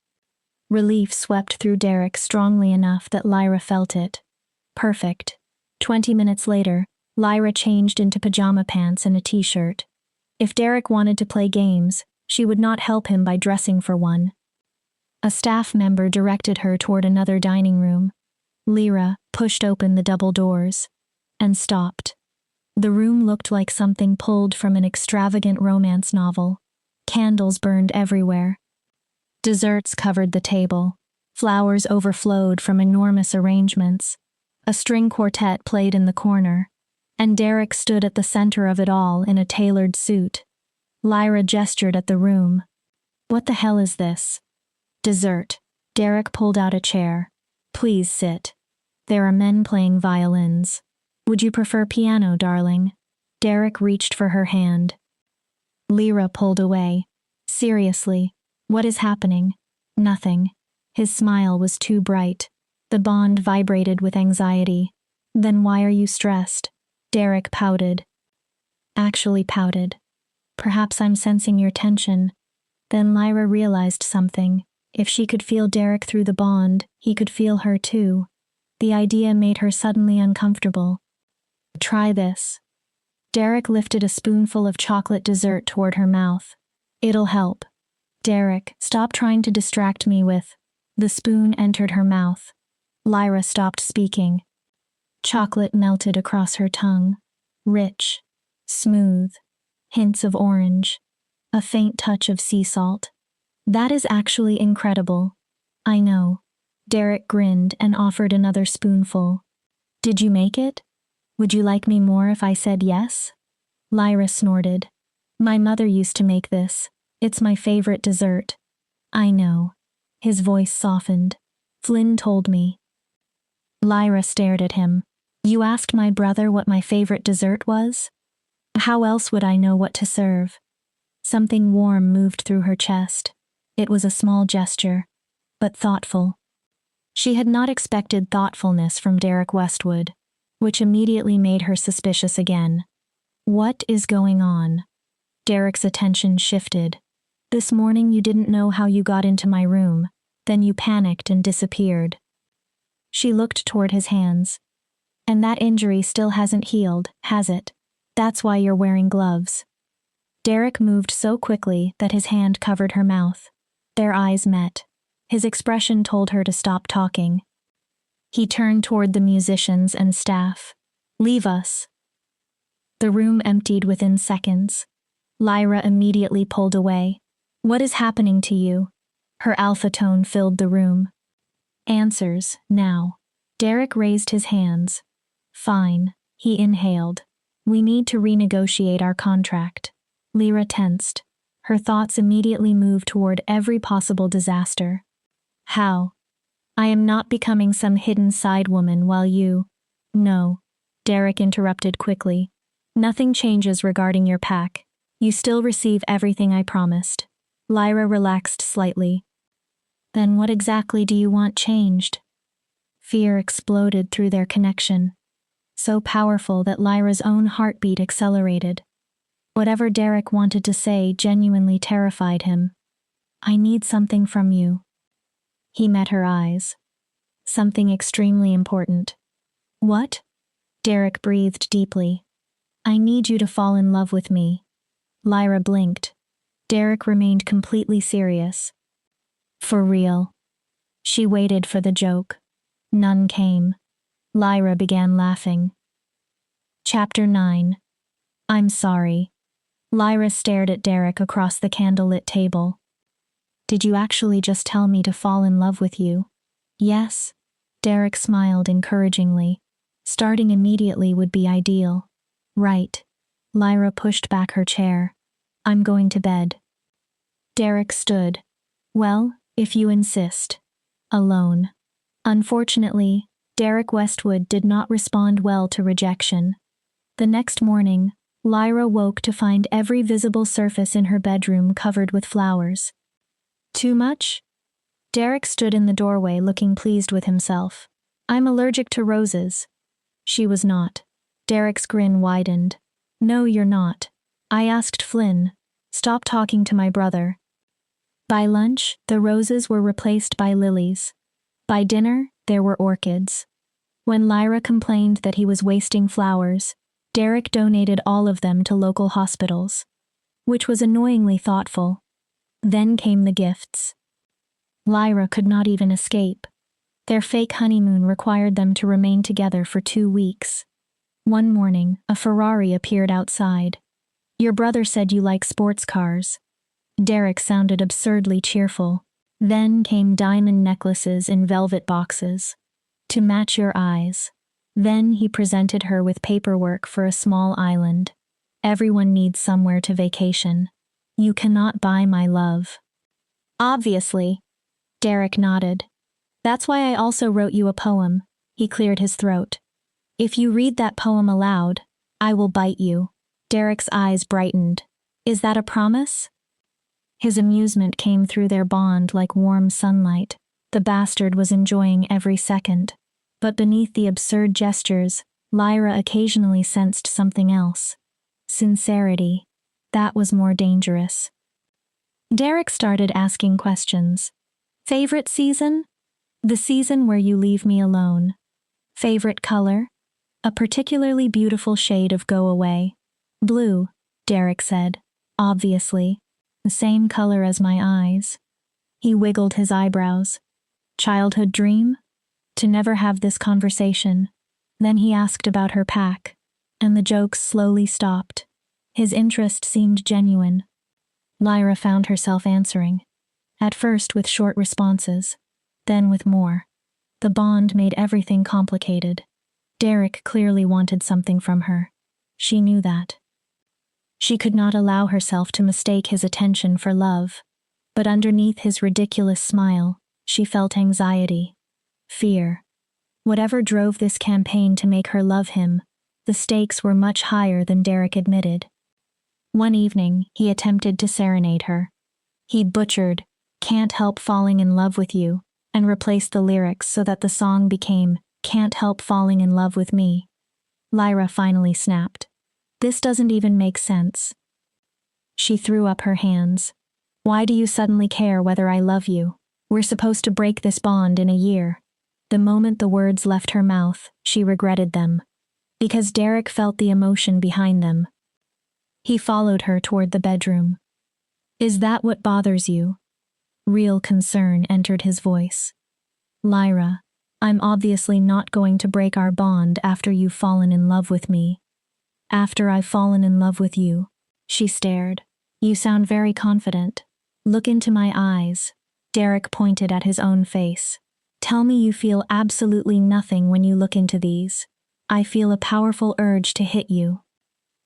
Speaker 1: Relief swept through Derek strongly enough that Lyra felt it. Perfect. 20 minutes later, Lyra changed into pajama pants and a t-shirt. If Derek wanted to play games, she would not help him by dressing for one. A staff member directed her toward another dining room. Lyra pushed open the double doors and stopped. The room looked like something pulled from an extravagant romance novel. Candles burned everywhere. Desserts covered the table. Flowers overflowed from enormous arrangements. A string quartet played in the corner, and Derek stood at the center of it all in a tailored suit. Lyra gestured at the room. What the hell is this? Dessert. Derek pulled out a chair. Please sit. There are men playing violins. Would you prefer piano, darling? Derek reached for her hand. Lyra pulled away. Seriously, what is happening? Nothing. His smile was too bright. The bond vibrated with anxiety. Then why are you stressed? Derek pouted. Actually pouted. Perhaps I'm sensing your tension. Then Lyra realized something. If she could feel Derek through the bond, he could feel her too. The idea made her suddenly uncomfortable. Try this. Derek lifted a spoonful of chocolate dessert toward her mouth. It'll help. Derek, stop trying to distract me with. The spoon entered her mouth. Lyra stopped speaking. Chocolate melted across her tongue. Rich. Smooth. Hints of orange. A faint touch of sea salt. That is actually incredible. I know. Derek grinned and offered another spoonful. Did you make it? Would you like me more if I said yes? Lyra snorted. My mother used to make this. It's my favorite dessert. I know. His voice softened. Flynn told me. Lyra stared at him. You asked my brother what my favorite dessert was? How else would I know what to serve? Something warm moved through her chest. It was a small gesture, but thoughtful. She had not expected thoughtfulness from Derek Westwood, which immediately made her suspicious again. What is going on? Derek's attention shifted. This morning you didn't know how you got into my room, then you panicked and disappeared. She looked toward his hands. And that injury still hasn't healed, has it? That's why you're wearing gloves. Derek moved so quickly that his hand covered her mouth. Their eyes met. His expression told her to stop talking. He turned toward the musicians and staff. Leave us. The room emptied within seconds. Lyra immediately pulled away. What is happening to you? Her alpha tone filled the room. Answers, now. Derek raised his hands. Fine, he inhaled. We need to renegotiate our contract. Lyra tensed. Her thoughts immediately moved toward every possible disaster. How? I am not becoming some hidden side woman while you… No. Derek interrupted quickly. Nothing changes regarding your pack. You still receive everything I promised. Lyra relaxed slightly. Then what exactly do you want changed? Fear exploded through their connection. So powerful that Lyra's own heartbeat accelerated. Whatever Derek wanted to say genuinely terrified him. I need something from you. He met her eyes. Something extremely important. What? Derek breathed deeply. I need you to fall in love with me. Lyra blinked. Derek remained completely serious. For real. She waited for the joke. None came. Lyra began laughing. Chapter 9. I'm sorry. Lyra stared at Derek across the candlelit table. Did you actually just tell me to fall in love with you? Yes. Derek smiled encouragingly. Starting immediately would be ideal. Right. Lyra pushed back her chair. I'm going to bed. Derek stood. Well, if you insist. Alone. Unfortunately, Derek Westwood did not respond well to rejection. The next morning, Lyra woke to find every visible surface in her bedroom covered with flowers. Too much? Derek stood in the doorway looking pleased with himself. I'm allergic to roses. She was not. Derek's grin widened. No, you're not. I asked Flynn. Stop talking to my brother. By lunch, the roses were replaced by lilies. By dinner, there were orchids. When Lyra complained that he was wasting flowers, Derek donated all of them to local hospitals, which was annoyingly thoughtful. Then came the gifts. Lyra could not even escape. Their fake honeymoon required them to remain together for 2 weeks. One morning, a Ferrari appeared outside. Your brother said you like sports cars. Derek sounded absurdly cheerful. Then came diamond necklaces in velvet boxes. To match your eyes. Then he presented her with paperwork for a small island. Everyone needs somewhere to vacation. You cannot buy my love. Obviously. Derek nodded. That's why I also wrote you a poem. He cleared his throat. If you read that poem aloud, I will bite you. Derek's eyes brightened. Is that a promise? His amusement came through their bond like warm sunlight. The bastard was enjoying every second. But beneath the absurd gestures, Lyra occasionally sensed something else. Sincerity. That was more dangerous. Derek started asking questions. Favorite season? The season where you leave me alone. Favorite color? A particularly beautiful shade of go away. Blue, Derek said. Obviously. The same color as my eyes. He wiggled his eyebrows. Childhood dream? To never have this conversation. Then he asked about her pack, and the jokes slowly stopped. His interest seemed genuine. Lyra found herself answering, at first with short responses, then with more. The bond made everything complicated. Derek clearly wanted something from her. She knew that. She could not allow herself to mistake his attention for love, but underneath his ridiculous smile, she felt anxiety, fear. Whatever drove this campaign to make her love him, the stakes were much higher than Derek admitted. One evening, he attempted to serenade her. He butchered, "Can't help falling in love with you," and replaced the lyrics so that the song became, "Can't help falling in love with me." Lyra finally snapped. This doesn't even make sense. She threw up her hands. Why do you suddenly care whether I love you? We're supposed to break this bond in a year. The moment the words left her mouth, she regretted them. Because Derek felt the emotion behind them. He followed her toward the bedroom. Is that what bothers you? Real concern entered his voice. Lyra, I'm obviously not going to break our bond after you've fallen in love with me. After I've fallen in love with you. She stared. You sound very confident. Look into my eyes. Derek pointed at his own face. Tell me you feel absolutely nothing when you look into these. I feel a powerful urge to hit you.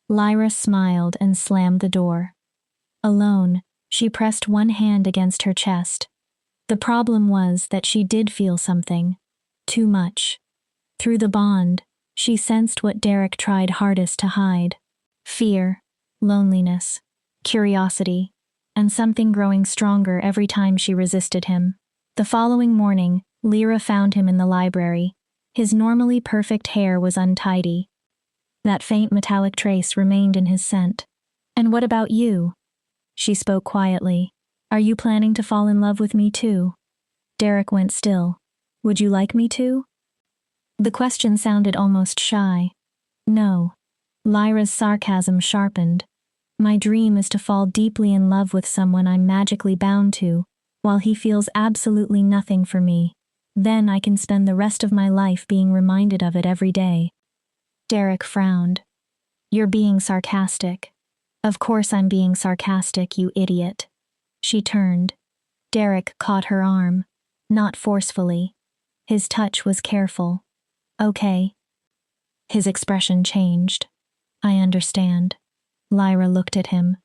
Speaker 1: Lyra smiled and slammed the door. Alone, she pressed one hand against her chest. The problem was that she did feel something. Too much. Through the bond, she sensed what Derek tried hardest to hide. Fear, loneliness, curiosity, and something growing stronger every time she resisted him. The following morning, Lyra found him in the library. His normally perfect hair was untidy. That faint metallic trace remained in his scent. And what about you? She spoke quietly. Are you planning to fall in love with me too? Derek went still. Would you like me to? The question sounded almost shy. No. Lyra's sarcasm sharpened. My dream is to fall deeply in love with someone I'm magically bound to, while he feels absolutely nothing for me. Then I can spend the rest of my life being reminded of it every day. Derek frowned. You're being sarcastic. Of course I'm being sarcastic, you idiot. She turned. Derek caught her arm. Not forcefully. His touch was careful. Okay. His expression changed. I understand. Lyra looked at him.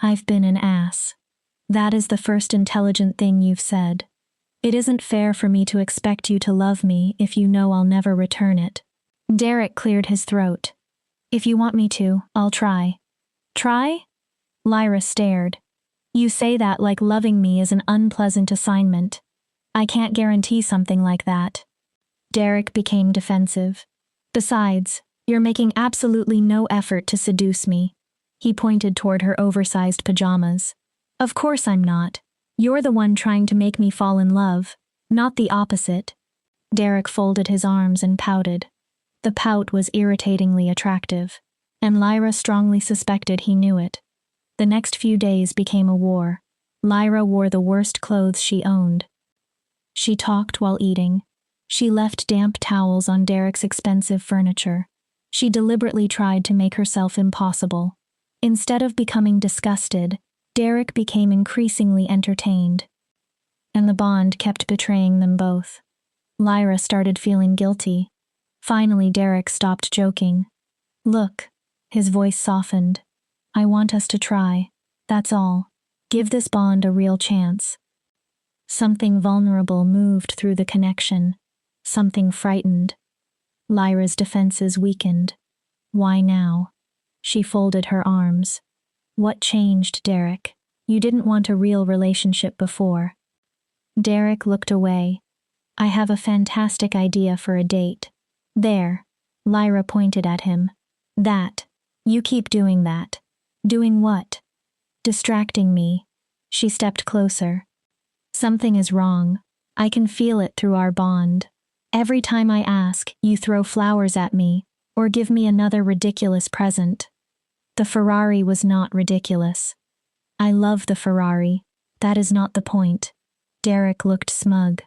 Speaker 1: I've been an ass. That is the first intelligent thing you've said. It isn't fair for me to expect you to love me if you know I'll never return it. Derek cleared his throat. If you want me to, I'll try. Try? Lyra stared. You say that like loving me is an unpleasant assignment. I can't guarantee something like that. Derek became defensive. Besides, you're making absolutely no effort to seduce me. He pointed toward her oversized pajamas. Of course I'm not. You're the one trying to make me fall in love, not the opposite. Derek folded his arms and pouted. The pout was irritatingly attractive, and Lyra strongly suspected he knew it. The next few days became a war. Lyra wore the worst clothes she owned. She talked while eating. She left damp towels on Derek's expensive furniture. She deliberately tried to make herself impossible. Instead of becoming disgusted, Derek became increasingly entertained. And the bond kept betraying them both. Lyra started feeling guilty. Finally, Derek stopped joking. Look, his voice softened. I want us to try. That's all. Give this bond a real chance. Something vulnerable moved through the connection. Something frightened. Lyra's defenses weakened. Why now? She folded her arms. What changed, Derek? You didn't want a real relationship before. Derek looked away. I have a fantastic idea for a date. There. Lyra pointed at him. That. You keep doing that. Doing what? Distracting me. She stepped closer. Something is wrong. I can feel it through our bond. Every time I ask, you throw flowers at me, or give me another ridiculous present. The Ferrari was not ridiculous. I love the Ferrari. That is not the point. Derek looked smug.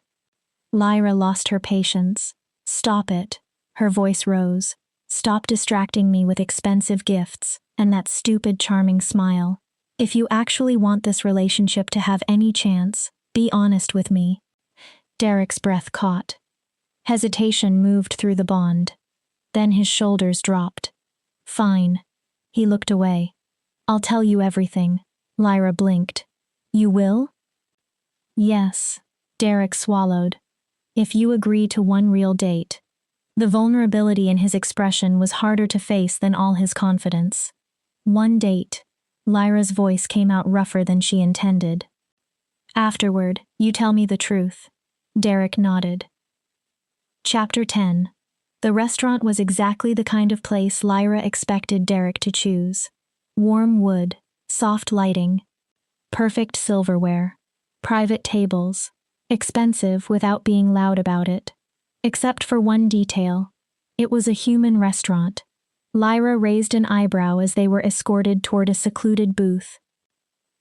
Speaker 1: Lyra lost her patience. Stop it. Her voice rose. Stop distracting me with expensive gifts and that stupid charming smile. If you actually want this relationship to have any chance, be honest with me. Derek's breath caught. Hesitation moved through the bond. Then his shoulders dropped. Fine. He looked away. I'll tell you everything. Lyra blinked. You will? Yes. Derek swallowed. If you agree to one real date. The vulnerability in his expression was harder to face than all his confidence. One date. Lyra's voice came out rougher than she intended. Afterward, you tell me the truth. Derek nodded. Chapter 10. The restaurant was exactly the kind of place Lyra expected Derek to choose. Warm wood, soft lighting, perfect silverware, private tables, expensive without being loud about it. Except for one detail. It was a human restaurant. Lyra raised an eyebrow as they were escorted toward a secluded booth.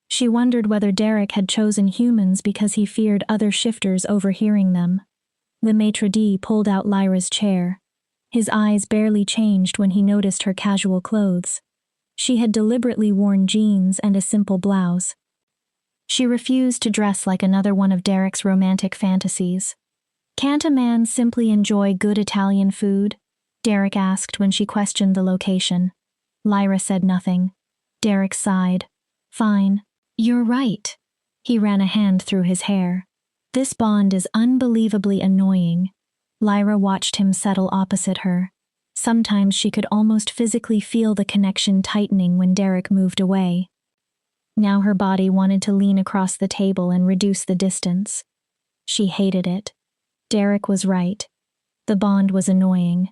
Speaker 1: She wondered whether Derek had chosen humans because he feared other shifters overhearing them. The maitre d' pulled out Lyra's chair. His eyes barely changed when he noticed her casual clothes. She had deliberately worn jeans and a simple blouse. She refused to dress like another one of Derek's romantic fantasies. Can't a man simply enjoy good Italian food? Derek asked when she questioned the location. Lyra said nothing. Derek sighed. Fine. You're right. He ran a hand through his hair. This bond is unbelievably annoying. Lyra watched him settle opposite her. Sometimes she could almost physically feel the connection tightening when Derek moved away. Now her body wanted to lean across the table and reduce the distance. She hated it. Derek was right. The bond was annoying.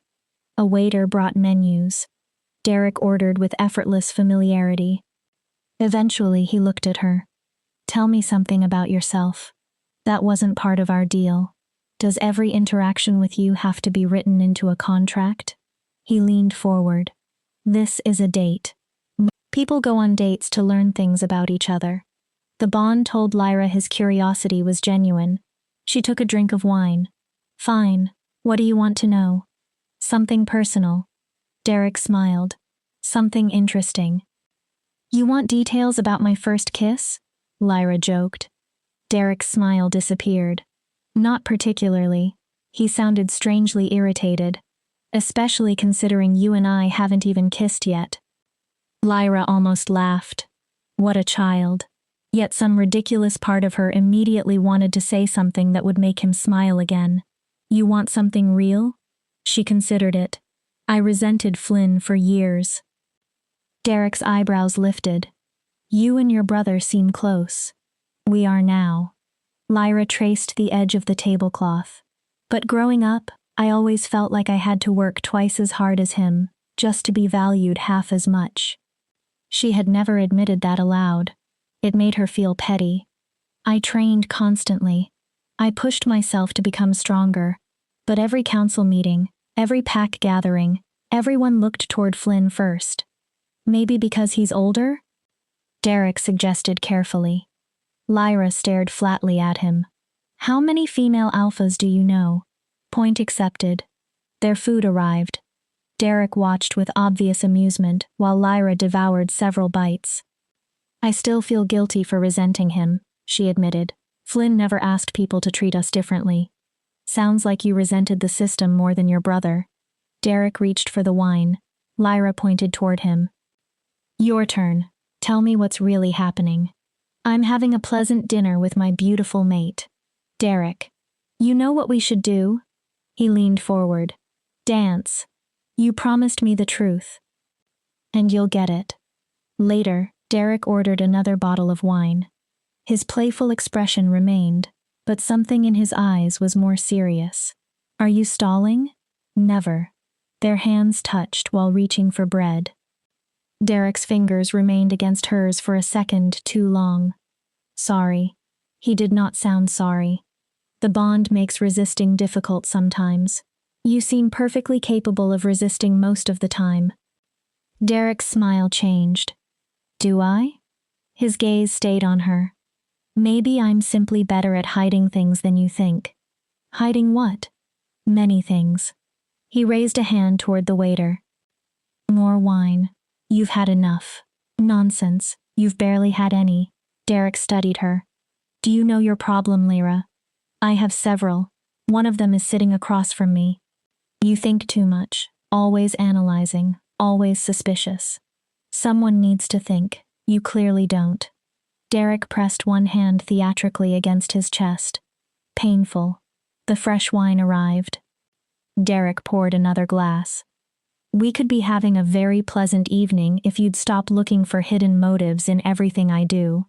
Speaker 1: A waiter brought menus. Derek ordered with effortless familiarity. Eventually, he looked at her. Tell me something about yourself. That wasn't part of our deal. Does every interaction with you have to be written into a contract? He leaned forward. This is a date. People go on dates to learn things about each other. The bond told Lyra his curiosity was genuine. She took a drink of wine. Fine. What do you want to know? Something personal. Derek smiled. Something interesting. You want details about my first kiss? Lyra joked. Derek's smile disappeared. Not particularly. He sounded strangely irritated. Especially considering you and I haven't even kissed yet. Lyra almost laughed. What a child. Yet some ridiculous part of her immediately wanted to say something that would make him smile again. You want something real? She considered it. I resented Flynn for years. Derek's eyebrows lifted. You and your brother seem close. We are now. Lyra traced the edge of the tablecloth. But growing up, I always felt like I had to work twice as hard as him, just to be valued half as much. She had never admitted that aloud. It made her feel petty. I trained constantly. I pushed myself to become stronger. But every council meeting, every pack gathering, everyone looked toward Flynn first. Maybe because he's older? Derek suggested carefully. Lyra stared flatly at him. How many female alphas do you know? Point accepted. Their food arrived. Derek watched with obvious amusement while Lyra devoured several bites. I still feel guilty for resenting him, she admitted. Flynn never asked people to treat us differently. Sounds like you resented the system more than your brother. Derek reached for the wine. Lyra pointed toward him. Your turn. Tell me what's really happening. I'm having a pleasant dinner with my beautiful mate. Derek. You know what we should do? He leaned forward. Dance. You promised me the truth. And you'll get it. Later, Derek ordered another bottle of wine. His playful expression remained, but something in his eyes was more serious. Are you stalling? Never. Their hands touched while reaching for bread. Derek's fingers remained against hers for a second too long. Sorry. He did not sound sorry. The bond makes resisting difficult sometimes. You seem perfectly capable of resisting most of the time. Derek's smile changed. Do I? His gaze stayed on her. Maybe I'm simply better at hiding things than you think. Hiding what? Many things. He raised a hand toward the waiter. More wine. You've had enough. Nonsense. You've barely had any. Derek studied her. Do you know your problem, Lyra? I have several. One of them is sitting across from me. You think too much, always analyzing, always suspicious. Someone needs to think. You clearly don't. Derek pressed one hand theatrically against his chest. Painful. The fresh wine arrived. Derek poured another glass. We could be having a very pleasant evening if you'd stop looking for hidden motives in everything I do.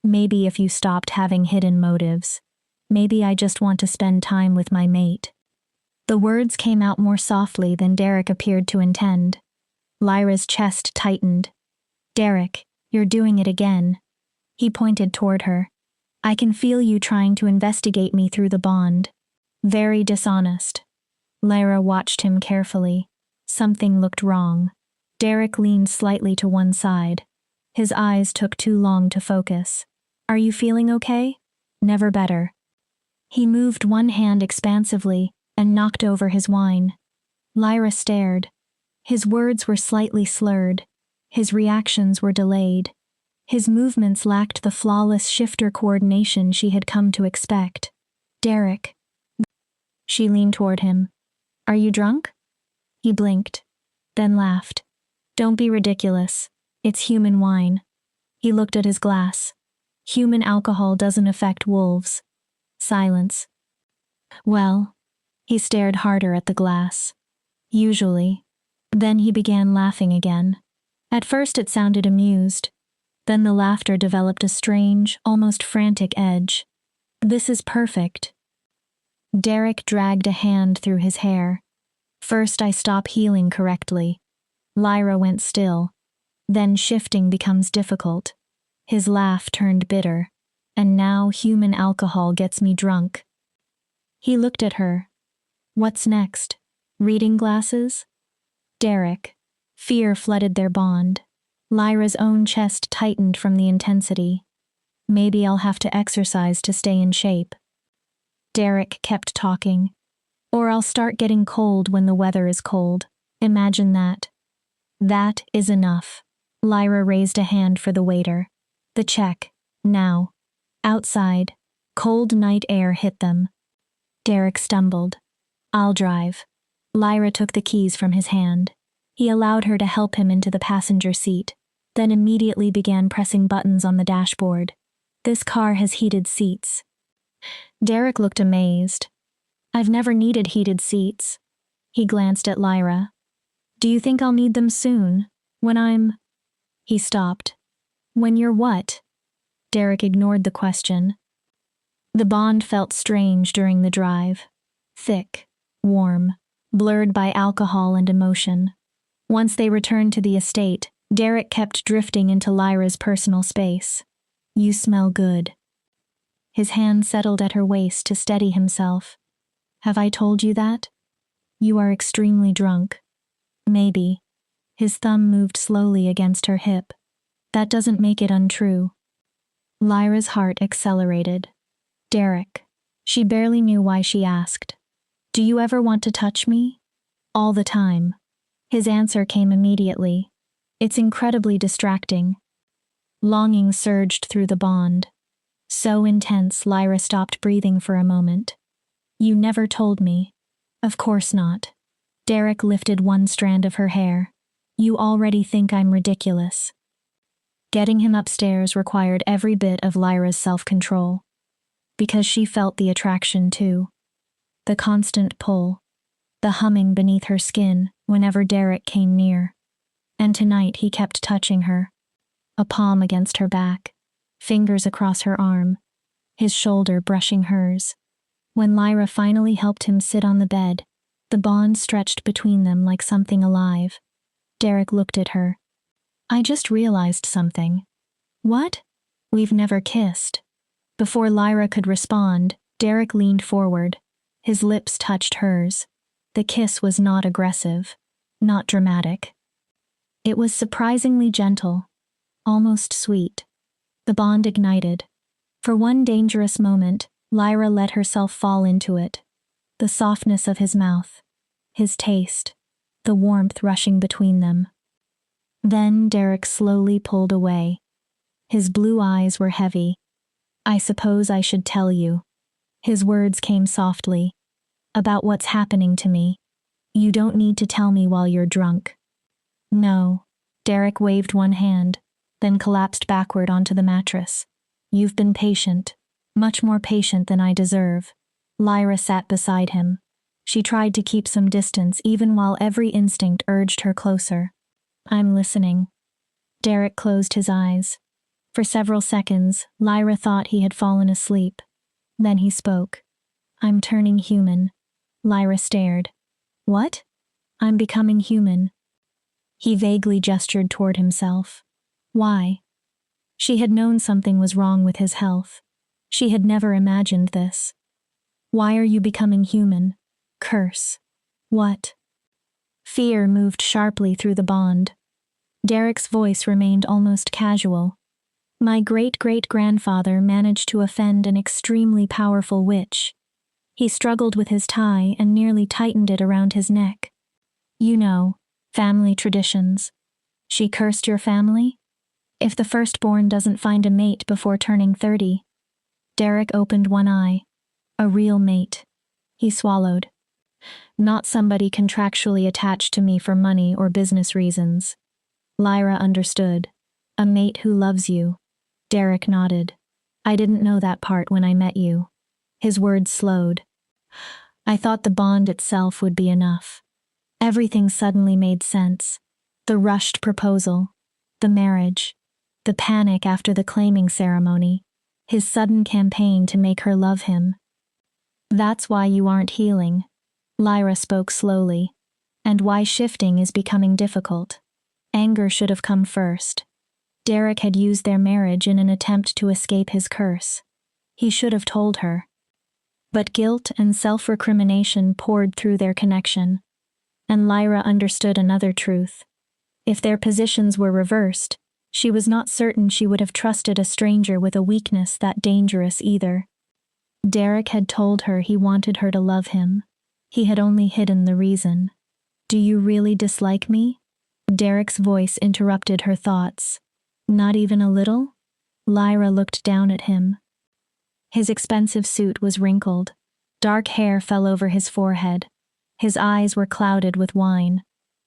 Speaker 1: Maybe if you stopped having hidden motives. Maybe I just want to spend time with my mate. The words came out more softly than Derek appeared to intend. Lyra's chest tightened. Derek, you're doing it again. He pointed toward her. I can feel you trying to investigate me through the bond. Very dishonest. Lyra watched him carefully. Something looked wrong. Derek leaned slightly to one side. His eyes took too long to focus. Are you feeling okay? Never better. He moved one hand expansively and knocked over his wine. Lyra stared. His words were slightly slurred. His reactions were delayed. His movements lacked the flawless shifter coordination she had come to expect. Derek. She leaned toward him. Are you drunk? He blinked, then laughed. Don't be ridiculous. It's human wine. He looked at his glass. Human alcohol doesn't affect wolves. Silence. Well, he stared harder at the glass. Usually. Then he began laughing again. At first it sounded amused. Then the laughter developed a strange, almost frantic edge. This is perfect. Derek dragged a hand through his hair. First I stop healing correctly. Lyra went still. Then shifting becomes difficult. His laugh turned bitter. And now human alcohol gets me drunk. He looked at her. What's next? Reading glasses? Derek. Fear flooded their bond. Lyra's own chest tightened from the intensity. Maybe I'll have to exercise to stay in shape. Derek kept talking. Or I'll start getting cold when the weather is cold. Imagine that. That is enough. Lyra raised a hand for the waiter. The check. Now. Outside. Cold night air hit them. Derek stumbled. I'll drive. Lyra took the keys from his hand. He allowed her to help him into the passenger seat, then immediately began pressing buttons on the dashboard. This car has heated seats. Derek looked amazed. I've never needed heated seats. He glanced at Lyra. Do you think I'll need them soon? When I'm... He stopped. When you're what? Derek ignored the question. The bond felt strange during the drive. Thick, warm, blurred by alcohol and emotion. Once they returned to the estate, Derek kept drifting into Lyra's personal space. You smell good. His hand settled at her waist to steady himself. Have I told you that? You are extremely drunk. Maybe. His thumb moved slowly against her hip. That doesn't make it untrue. Lyra's heart accelerated. Derek. She barely knew why she asked. Do you ever want to touch me? All the time. His answer came immediately. It's incredibly distracting. Longing surged through the bond. So intense, Lyra stopped breathing for a moment. You never told me. Of course not. Derek lifted one strand of her hair. You already think I'm ridiculous. Getting him upstairs required every bit of Lyra's self-control. Because she felt the attraction too. The constant pull. The humming beneath her skin whenever Derek came near. And tonight he kept touching her. A palm against her back. Fingers across her arm. His shoulder brushing hers. When Lyra finally helped him sit on the bed, the bond stretched between them like something alive. Derek looked at her. I just realized something. What? We've never kissed. Before Lyra could respond, Derek leaned forward. His lips touched hers. The kiss was not aggressive, not dramatic. It was surprisingly gentle, almost sweet. The bond ignited. For one dangerous moment, Lyra let herself fall into it. The softness of his mouth, his taste, the warmth rushing between them. Then Derek slowly pulled away. His blue eyes were heavy. I suppose I should tell you. His words came softly. About what's happening to me. You don't need to tell me while you're drunk. No. Derek waved one hand, then collapsed backward onto the mattress. You've been patient. Much more patient than I deserve. Lyra sat beside him. She tried to keep some distance even while every instinct urged her closer. I'm listening. Derek closed his eyes. For several seconds, Lyra thought he had fallen asleep. Then he spoke. I'm turning human. Lyra stared. What? I'm becoming human. He vaguely gestured toward himself. Why? She had known something was wrong with his health. She had never imagined this. Why are you becoming human? Curse. What? Fear moved sharply through the bond. Derek's voice remained almost casual. My great-great-grandfather managed to offend an extremely powerful witch. He struggled with his tie and nearly tightened it around his neck. You know, family traditions. She cursed your family? If the firstborn doesn't find a mate before turning 30. Derek opened one eye. A real mate. He swallowed. Not somebody contractually attached to me for money or business reasons. Lyra understood. A mate who loves you. Derek nodded. I didn't know that part when I met you. His words slowed. I thought the bond itself would be enough. Everything suddenly made sense. The rushed proposal. The marriage. The panic after the claiming ceremony. His sudden campaign to make her love him. That's why you aren't healing. Lyra spoke slowly. And why shifting is becoming difficult. Anger should have come first. Derek had used their marriage in an attempt to escape his curse. He should have told her. But guilt and self-recrimination poured through their connection. And Lyra understood another truth. If their positions were reversed, she was not certain she would have trusted a stranger with a weakness that dangerous either. Derek had told her he wanted her to love him. He had only hidden the reason. Do you really dislike me? Derek's voice interrupted her thoughts. Not even a little? Lyra looked down at him. His expensive suit was wrinkled. Dark hair fell over his forehead. His eyes were clouded with wine.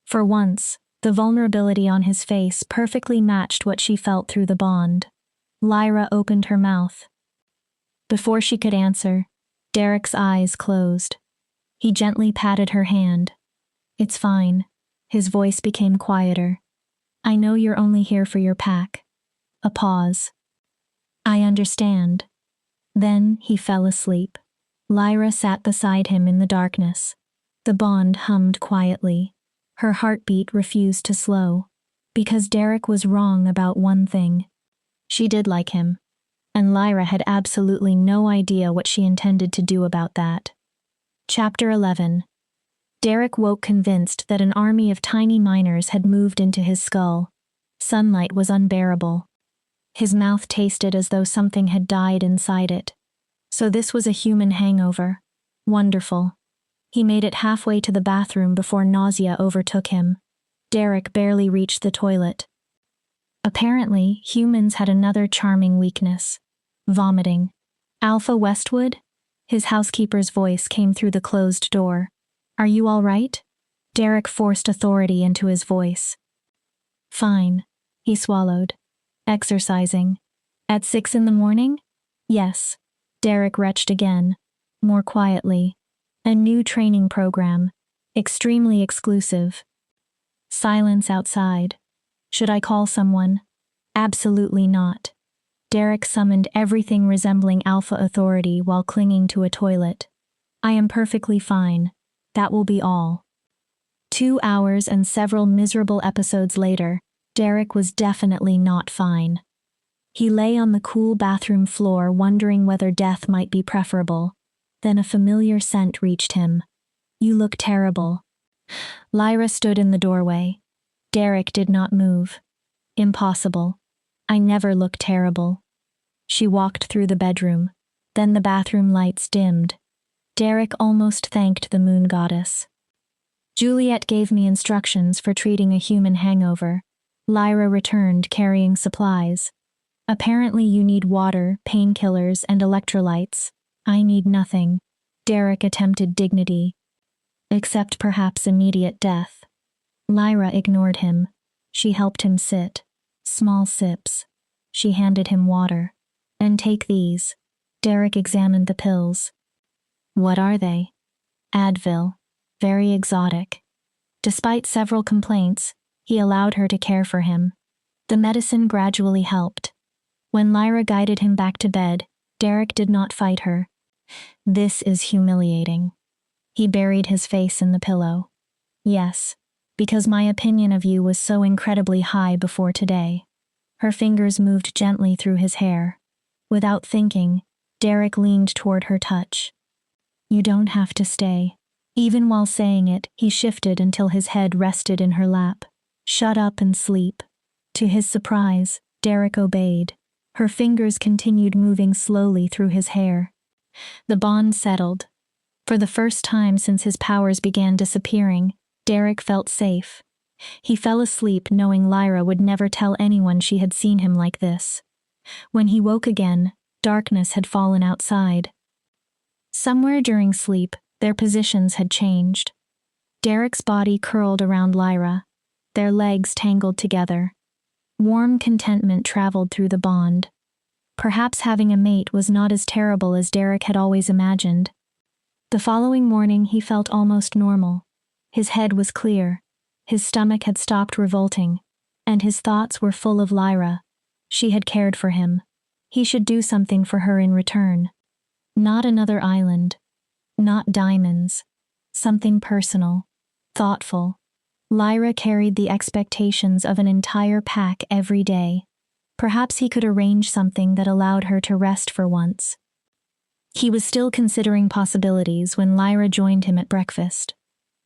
Speaker 1: For once, the vulnerability on his face perfectly matched what she felt through the bond. Lyra opened her mouth. Before she could answer, Derek's eyes closed. He gently patted her hand. It's fine. His voice became quieter. I know you're only here for your pack. A pause. I understand. Then he fell asleep. Lyra sat beside him in the darkness. The bond hummed quietly. Her heartbeat refused to slow. Because Derek was wrong about one thing. She did like him. And Lyra had absolutely no idea what she intended to do about that. Chapter 11. Derek woke convinced that an army of tiny miners had moved into his skull. Sunlight was unbearable. His mouth tasted as though something had died inside it. So this was a human hangover. Wonderful. He made it halfway to the bathroom before nausea overtook him. Derek barely reached the toilet. Apparently, humans had another charming weakness. Vomiting. Alpha Westwood? His housekeeper's voice came through the closed door. Are you all right? Derek forced authority into his voice. Fine. He swallowed. Exercising. At 6 in the morning? Yes. Derek retched again, more quietly. A new training program. Extremely exclusive. Silence outside. Should I call someone? Absolutely not. Derek summoned everything resembling alpha authority while clinging to a toilet. I am perfectly fine. That will be all. 2 hours and several miserable episodes later, Derek was definitely not fine. He lay on the cool bathroom floor wondering whether death might be preferable. Then a familiar scent reached him. You look terrible. Lyra stood in the doorway. Derek did not move. Impossible. I never look terrible. She walked through the bedroom. Then the bathroom lights dimmed. Derek almost thanked the moon goddess. Juliet gave me instructions for treating a human hangover. Lyra returned carrying supplies. Apparently you need water, painkillers, and electrolytes. I need nothing. Derek attempted dignity. Except perhaps immediate death. Lyra ignored him. She helped him sit. Small sips. She handed him water. And take these. Derek examined the pills. What are they? Advil. Very exotic. Despite several complaints, he allowed her to care for him. The medicine gradually helped. When Lyra guided him back to bed, Derek did not fight her. This is humiliating. He buried his face in the pillow. Yes, because my opinion of you was so incredibly high before today. Her fingers moved gently through his hair. Without thinking, Derek leaned toward her touch. You don't have to stay. Even while saying it, he shifted until his head rested in her lap. Shut up and sleep. To his surprise, Derek obeyed. Her fingers continued moving slowly through his hair. The bond settled. For the first time since his powers began disappearing, Derek felt safe. He fell asleep knowing Lyra would never tell anyone she had seen him like this. When he woke again, darkness had fallen outside. Somewhere during sleep, their positions had changed. Derek's body curled around Lyra, their legs tangled together. Warm contentment traveled through the bond. Perhaps having a mate was not as terrible as Derek had always imagined. The following morning he felt almost normal. His head was clear. His stomach had stopped revolting. And his thoughts were full of Lyra. She had cared for him. He should do something for her in return. Not another island. Not diamonds. Something personal. Thoughtful. Lyra carried the expectations of an entire pack every day. Perhaps he could arrange something that allowed her to rest for once. He was still considering possibilities when Lyra joined him at breakfast.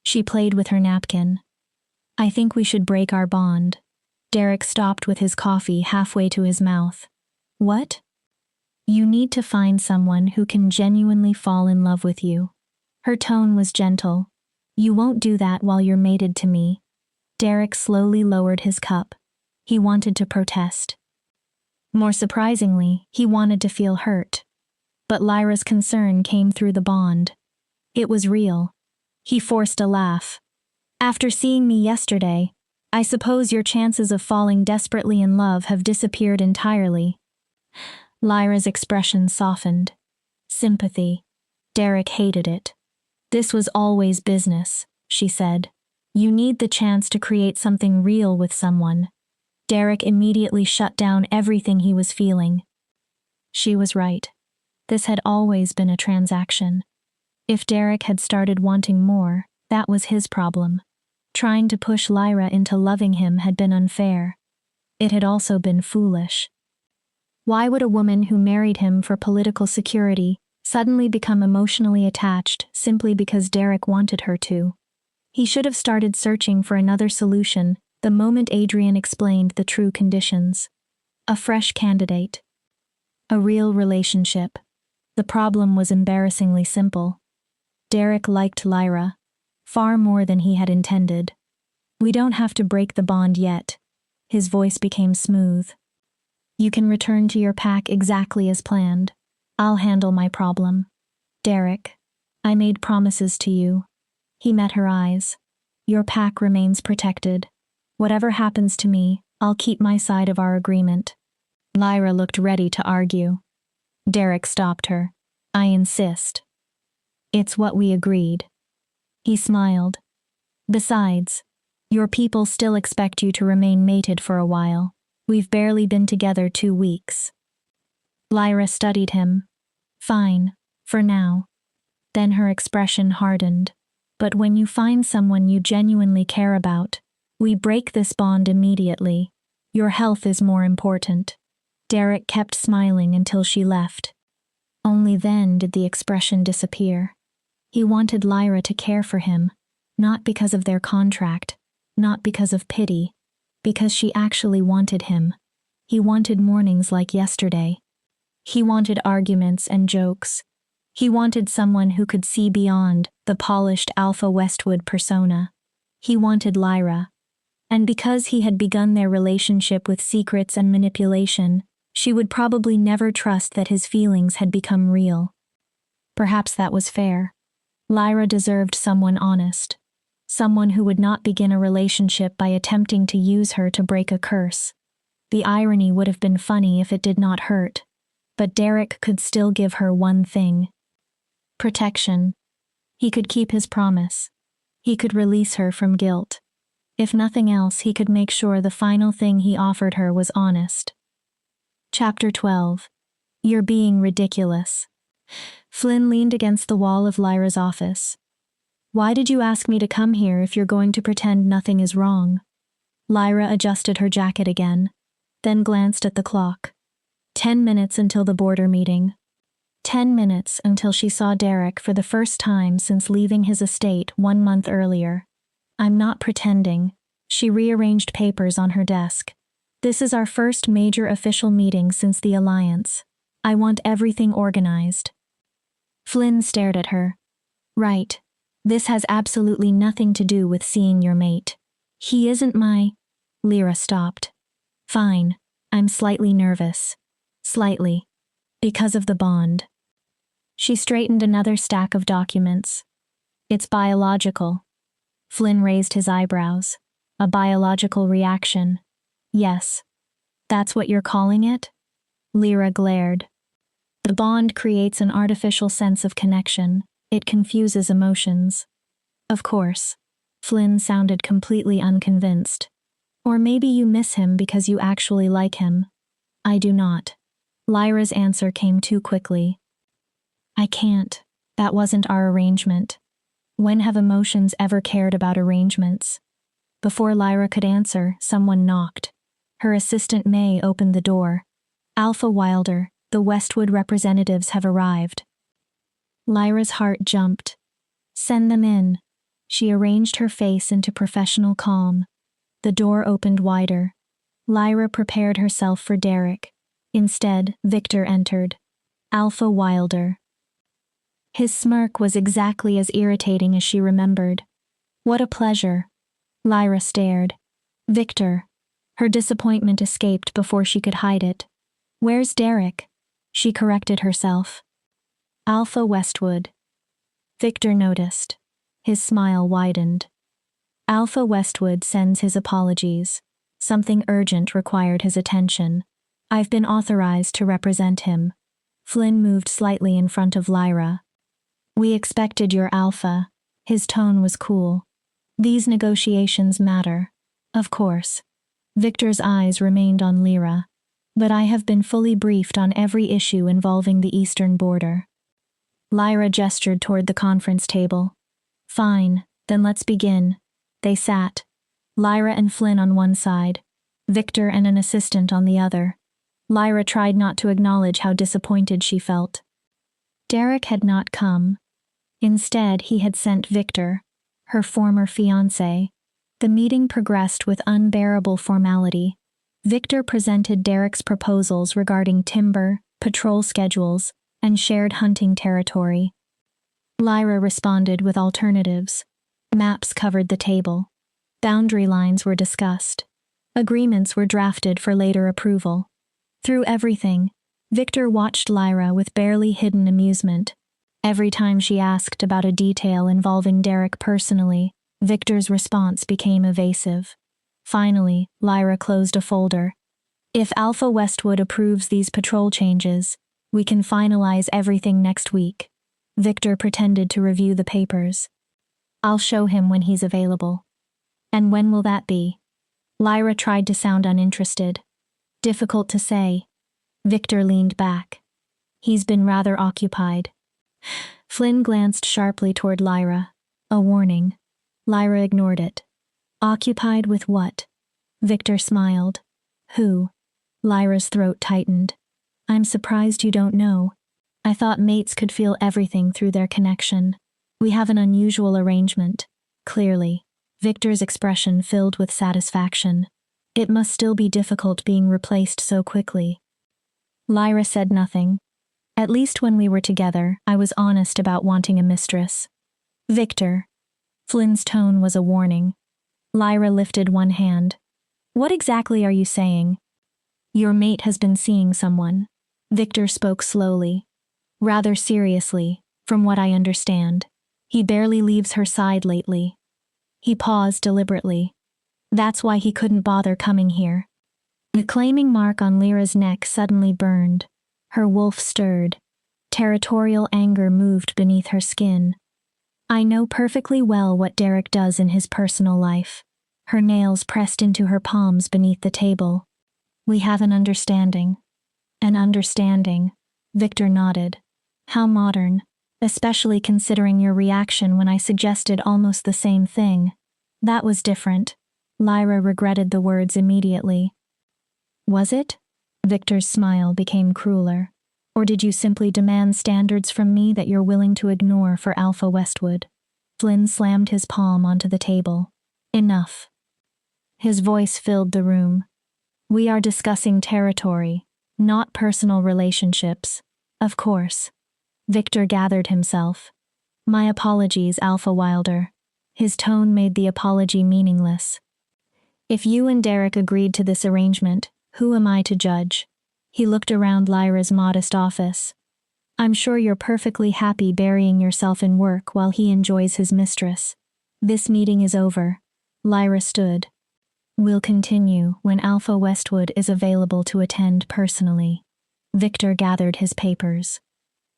Speaker 1: She played with her napkin. I think we should break our bond. Derek stopped with his coffee halfway to his mouth. What? You need to find someone who can genuinely fall in love with you. Her tone was gentle. You won't do that while you're mated to me. Derek slowly lowered his cup. He wanted to protest. More surprisingly, he wanted to feel hurt. But Lyra's concern came through the bond. It was real. He forced a laugh. After seeing me yesterday, I suppose your chances of falling desperately in love have disappeared entirely. Lyra's expression softened. Sympathy. Derek hated it. This was always business, she said. You need the chance to create something real with someone. Derek immediately shut down everything he was feeling. She was right. This had always been a transaction. If Derek had started wanting more, that was his problem. Trying to push Lyra into loving him had been unfair. It had also been foolish. Why would a woman who married him for political security suddenly become emotionally attached simply because Derek wanted her to? He should have started searching for another solution the moment Adrian explained the true conditions. A fresh candidate. A real relationship. The problem was embarrassingly simple. Derek liked Lyra, far more than he had intended. We don't have to break the bond yet. His voice became smooth. You can return to your pack exactly as planned. I'll handle my problem. Derek, I made promises to you. He met her eyes. Your pack remains protected. Whatever happens to me, I'll keep my side of our agreement. Lyra looked ready to argue. Derek stopped her. I insist. It's what we agreed. He smiled. Besides, your people still expect you to remain mated for a while. We've barely been together 2 weeks. Lyra studied him. Fine, for now. Then her expression hardened. But when you find someone you genuinely care about, we break this bond immediately. Your health is more important. Derek kept smiling until she left. Only then did the expression disappear. He wanted Lyra to care for him, not because of their contract, not because of pity, because she actually wanted him. He wanted mornings like yesterday. He wanted arguments and jokes. He wanted someone who could see beyond the polished Alpha Westwood persona. He wanted Lyra. And because he had begun their relationship with secrets and manipulation, she would probably never trust that his feelings had become real. Perhaps that was fair. Lyra deserved someone honest. Someone who would not begin a relationship by attempting to use her to break a curse. The irony would have been funny if it did not hurt. But Derek could still give her one thing. Protection. He could keep his promise. He could release her from guilt. If nothing else, he could make sure the final thing he offered her was honest. Chapter 12. You're being ridiculous. Flynn leaned against the wall of Lyra's office. Why did you ask me to come here if you're going to pretend nothing is wrong? Lyra adjusted her jacket again, then glanced at the clock. 10 minutes until the border meeting. 10 minutes until she saw Derek for the first time since leaving his estate 1 month earlier. I'm not pretending. She rearranged papers on her desk. This is our first major official meeting since the alliance. I want everything organized. Flynn stared at her. Right. This has absolutely nothing to do with seeing your mate. He isn't my... Lyra stopped. Fine. I'm slightly nervous. Slightly. Because of the bond. She straightened another stack of documents. It's biological. Flynn raised his eyebrows. A biological reaction. Yes. That's what you're calling it? Lyra glared. The bond creates an artificial sense of connection. It confuses emotions. Of course. Flynn sounded completely unconvinced. Or maybe you miss him because you actually like him. I do not. Lyra's answer came too quickly. I can't. That wasn't our arrangement. When have emotions ever cared about arrangements? Before Lyra could answer, someone knocked. Her assistant May opened the door. Alpha Wilder, the Westwood representatives have arrived. Lyra's heart jumped. Send them in. She arranged her face into professional calm. The door opened wider. Lyra prepared herself for Derek. Instead, Victor entered. Alpha Wilder. His smirk was exactly as irritating as she remembered. What a pleasure. Lyra stared. Victor. Her disappointment escaped before she could hide it. Where's Derek? She corrected herself. Alpha Westwood. Victor noticed. His smile widened. Alpha Westwood sends his apologies. Something urgent required his attention. I've been authorized to represent him. Flynn moved slightly in front of Lyra. We expected your Alpha. His tone was cool. These negotiations matter. Of course. Victor's eyes remained on Lyra. But I have been fully briefed on every issue involving the eastern border. Lyra gestured toward the conference table. Fine, then let's begin. They sat. Lyra and Flynn on one side, Victor and an assistant on the other. Lyra tried not to acknowledge how disappointed she felt. Derek had not come. Instead, he had sent Victor, her former fiancé. The meeting progressed with unbearable formality. Victor presented Derek's proposals regarding timber, patrol schedules, and shared hunting territory. Lyra responded with alternatives. Maps covered the table. Boundary lines were discussed. Agreements were drafted for later approval. Through everything, Victor watched Lyra with barely hidden amusement. Every time she asked about a detail involving Derek personally, Victor's response became evasive. Finally, Lyra closed a folder. If Alpha Westwood approves these patrol changes, we can finalize everything next week. Victor pretended to review the papers. I'll show him when he's available. And when will that be? Lyra tried to sound uninterested. Difficult to say. Victor leaned back. He's been rather occupied. Flynn glanced sharply toward Lyra. A warning. Lyra ignored it. Occupied with what? Victor smiled. Who? Lyra's throat tightened. I'm surprised you don't know. I thought mates could feel everything through their connection. We have an unusual arrangement. Clearly. Victor's expression filled with satisfaction. It must still be difficult being replaced so quickly. Lyra said nothing. At least when we were together, I was honest about wanting a mistress. Victor. Flynn's tone was a warning. Lyra lifted one hand. What exactly are you saying? Your mate has been seeing someone. Victor spoke slowly. Rather seriously, from what I understand. He barely leaves her side lately. He paused deliberately. That's why he couldn't bother coming here. The claiming mark on Lyra's neck suddenly burned. Her wolf stirred. Territorial anger moved beneath her skin. I know perfectly well what Derek does in his personal life. Her nails pressed into her palms beneath the table. We have an understanding. An understanding. Victor nodded. How modern, especially considering your reaction when I suggested almost the same thing. That was different. Lyra regretted the words immediately. Was it? Victor's smile became crueler. Or did you simply demand standards from me that you're willing to ignore for Alpha Westwood? Flynn slammed his palm onto the table. Enough. His voice filled the room. We are discussing territory, not personal relationships. Of course. Victor gathered himself. My apologies, Alpha Wilder. His tone made the apology meaningless. If you and Derek agreed to this arrangement, who am I to judge? He looked around Lyra's modest office. I'm sure you're perfectly happy burying yourself in work while he enjoys his mistress. This meeting is over. Lyra stood. We'll continue when Alpha Westwood is available to attend personally. Victor gathered his papers.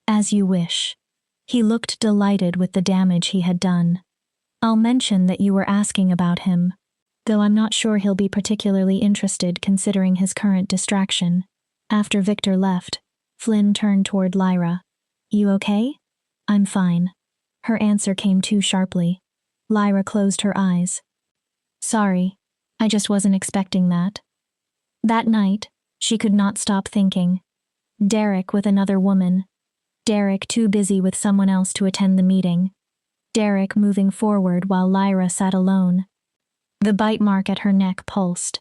Speaker 1: As you wish. He looked delighted with the damage he had done. I'll mention that you were asking about him, though I'm not sure he'll be particularly interested considering his current distraction. After Victor left, Flynn turned toward Lyra. You okay? I'm fine. Her answer came too sharply. Lyra closed her eyes. Sorry, I just wasn't expecting that. That night, she could not stop thinking. Derek with another woman. Derek too busy with someone else to attend the meeting. Derek moving forward while Lyra sat alone. The bite mark at her neck pulsed.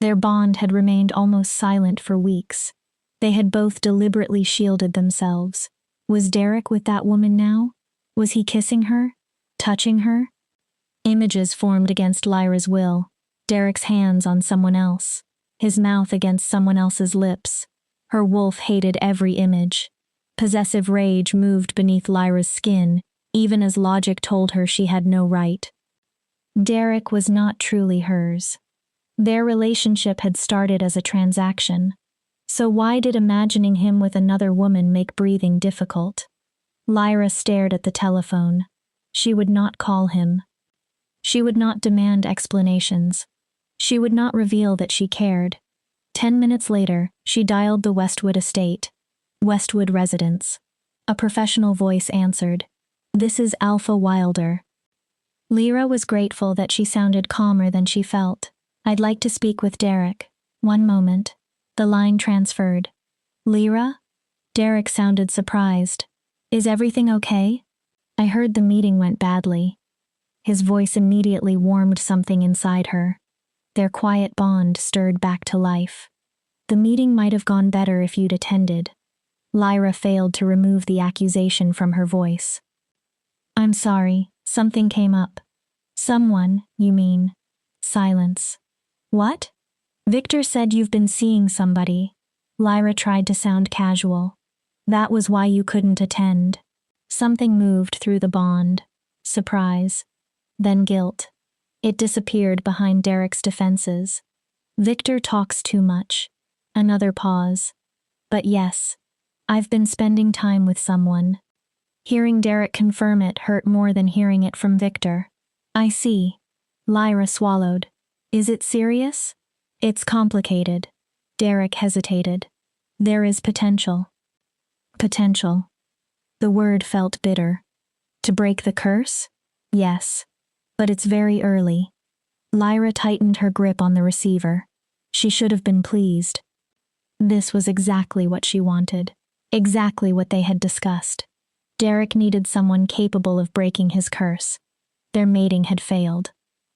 Speaker 1: Their bond had remained almost silent for weeks. They had both deliberately shielded themselves. Was Derek with that woman now? Was he kissing her? Touching her? Images formed against Lyra's will. Derek's hands on someone else. His mouth against someone else's lips. Her wolf hated every image. Possessive rage moved beneath Lyra's skin, even as logic told her she had no right. Derek was not truly hers. Their relationship had started as a transaction. So why did imagining him with another woman make breathing difficult? Lyra stared at the telephone. She would not call him. She would not demand explanations. She would not reveal that she cared. 10 minutes later, she dialed the Westwood estate. Westwood residence. A professional voice answered. This is Alpha Wilder. Lyra was grateful that she sounded calmer than she felt. I'd like to speak with Derek. One moment. The line transferred. Lyra? Derek sounded surprised. Is everything okay? I heard the meeting went badly. His voice immediately warmed something inside her. Their quiet bond stirred back to life. The meeting might have gone better if you'd attended. Lyra failed to remove the accusation from her voice. I'm sorry, something came up. Someone, you mean? Silence. What? Victor said you've been seeing somebody. Lyra tried to sound casual. That was why you couldn't attend. Something moved through the bond. Surprise. Then guilt. It disappeared behind Derek's defenses. Victor talks too much. Another pause. But yes, I've been spending time with someone. Hearing Derek confirm it hurt more than hearing it from Victor. I see. Lyra swallowed. Is it serious? It's complicated. Derek hesitated. There is potential. Potential. The word felt bitter. To break the curse? Yes. But it's very early. Lyra tightened her grip on the receiver. She should have been pleased. This was exactly what she wanted. Exactly what they had discussed. Derek needed someone capable of breaking his curse. Their mating had failed.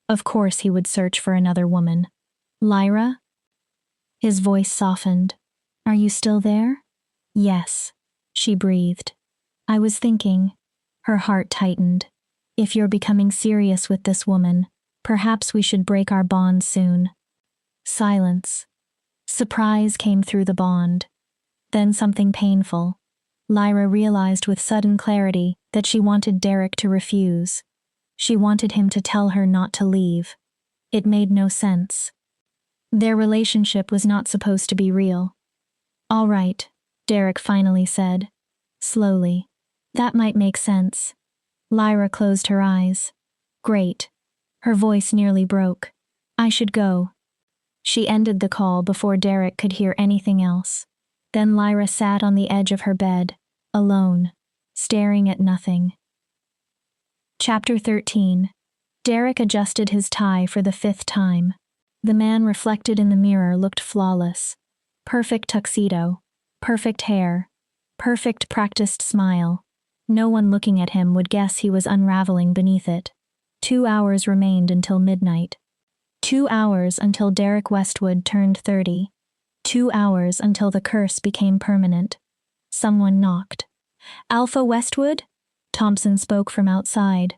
Speaker 1: Of course he would search for another woman. Lyra? His voice softened. Are you still there? Yes. She breathed. I was thinking. Her heart tightened. If you're becoming serious with this woman, perhaps we should break our bond soon. Silence. Surprise came through the bond. Then something painful. Lyra realized with sudden clarity that she wanted Derek to refuse. She wanted him to tell her not to leave. It made no sense. Their relationship was not supposed to be real. All right, Derek finally said. Slowly. That might make sense. Lyra closed her eyes. Great. Her voice nearly broke. I should go. She ended the call before Derek could hear anything else. Then Lyra sat on the edge of her bed, alone, staring at nothing. Chapter 13. Derek adjusted his tie for the 5th time. The man reflected in the mirror looked flawless. Perfect tuxedo, perfect hair, perfect practiced smile. No one looking at him would guess he was unraveling beneath it. 2 hours remained until midnight. 2 hours until Derek Westwood turned 30. 2 hours until the curse became permanent. Someone knocked. Alpha Westwood? Thompson spoke from outside.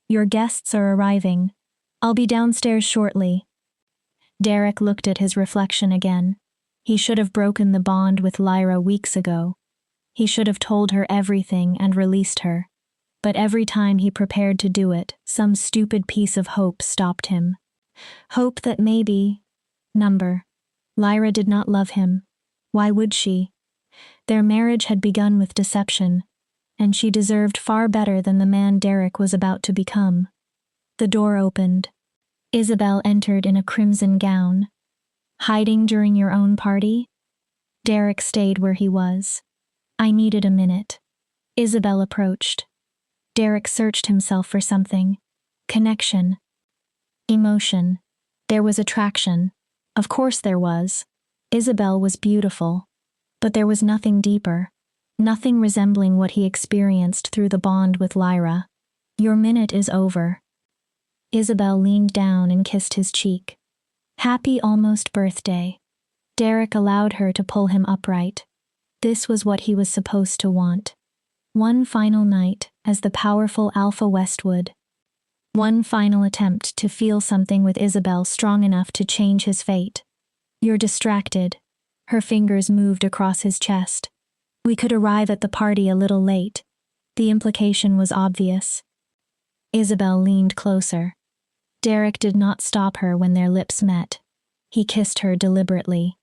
Speaker 1: Your guests are arriving. I'll be downstairs shortly. Derek looked at his reflection again. He should have broken the bond with Lyra weeks ago. He should have told her everything and released her. But every time he prepared to do it, some stupid piece of hope stopped him. Hope that maybe... Lyra did not love him. Why would she? Their marriage had begun with deception, and she deserved far better than the man Derek was about to become. The door opened. Isabel entered in a crimson gown. Hiding during your own party? Derek stayed where he was. I needed a minute. Isabel approached. Derek searched himself for something. Connection. Emotion. There was attraction. Of course there was. Isabel was beautiful. But there was nothing deeper. Nothing resembling what he experienced through the bond with Lyra. Your minute is over. Isabel leaned down and kissed his cheek. Happy almost birthday. Derek allowed her to pull him upright. This was what he was supposed to want. One final night as the powerful Alpha Westwood. One final attempt to feel something with Isabel strong enough to change his fate. You're distracted. Her fingers moved across his chest. We could arrive at the party a little late. The implication was obvious. Isabel leaned closer. Derek did not stop her when their lips met. He kissed her deliberately.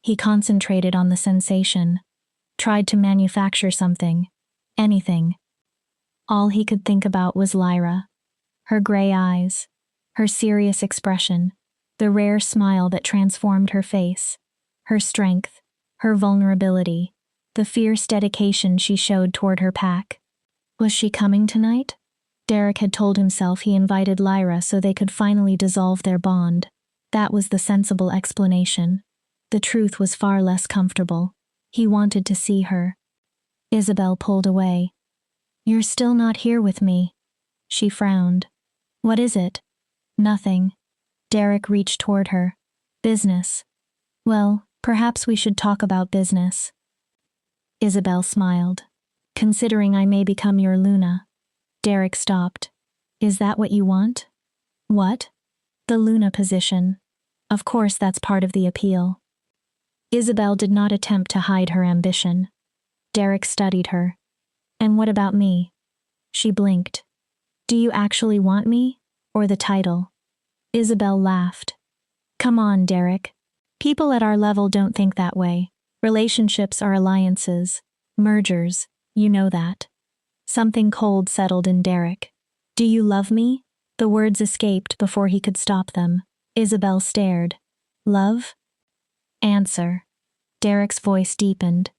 Speaker 1: He concentrated on the sensation. Tried to manufacture something. Anything. All he could think about was Lyra. Her gray eyes. Her serious expression. The rare smile that transformed her face. Her strength. Her vulnerability. The fierce dedication she showed toward her pack. Was she coming tonight? Derek had told himself he invited Lyra so they could finally dissolve their bond. That was the sensible explanation. The truth was far less comfortable. He wanted to see her. Isabel pulled away. You're still not here with me. She frowned. What is it? Nothing. Derek reached toward her. Business. Well, perhaps we should talk about business. Isabel smiled. Considering I may become your Luna. Derek stopped. Is that what you want? What? The Luna position. Of course that's part of the appeal. Isabel did not attempt to hide her ambition. Derek studied her. And what about me? She blinked. Do you actually want me? Or the title? Isabel laughed. Come on, Derek. People at our level don't think that way. Relationships are alliances, mergers, you know that. Something cold settled in Derek. Do you love me? The words escaped before he could stop them. Isabel stared. Love? Answer. Derek's voice deepened.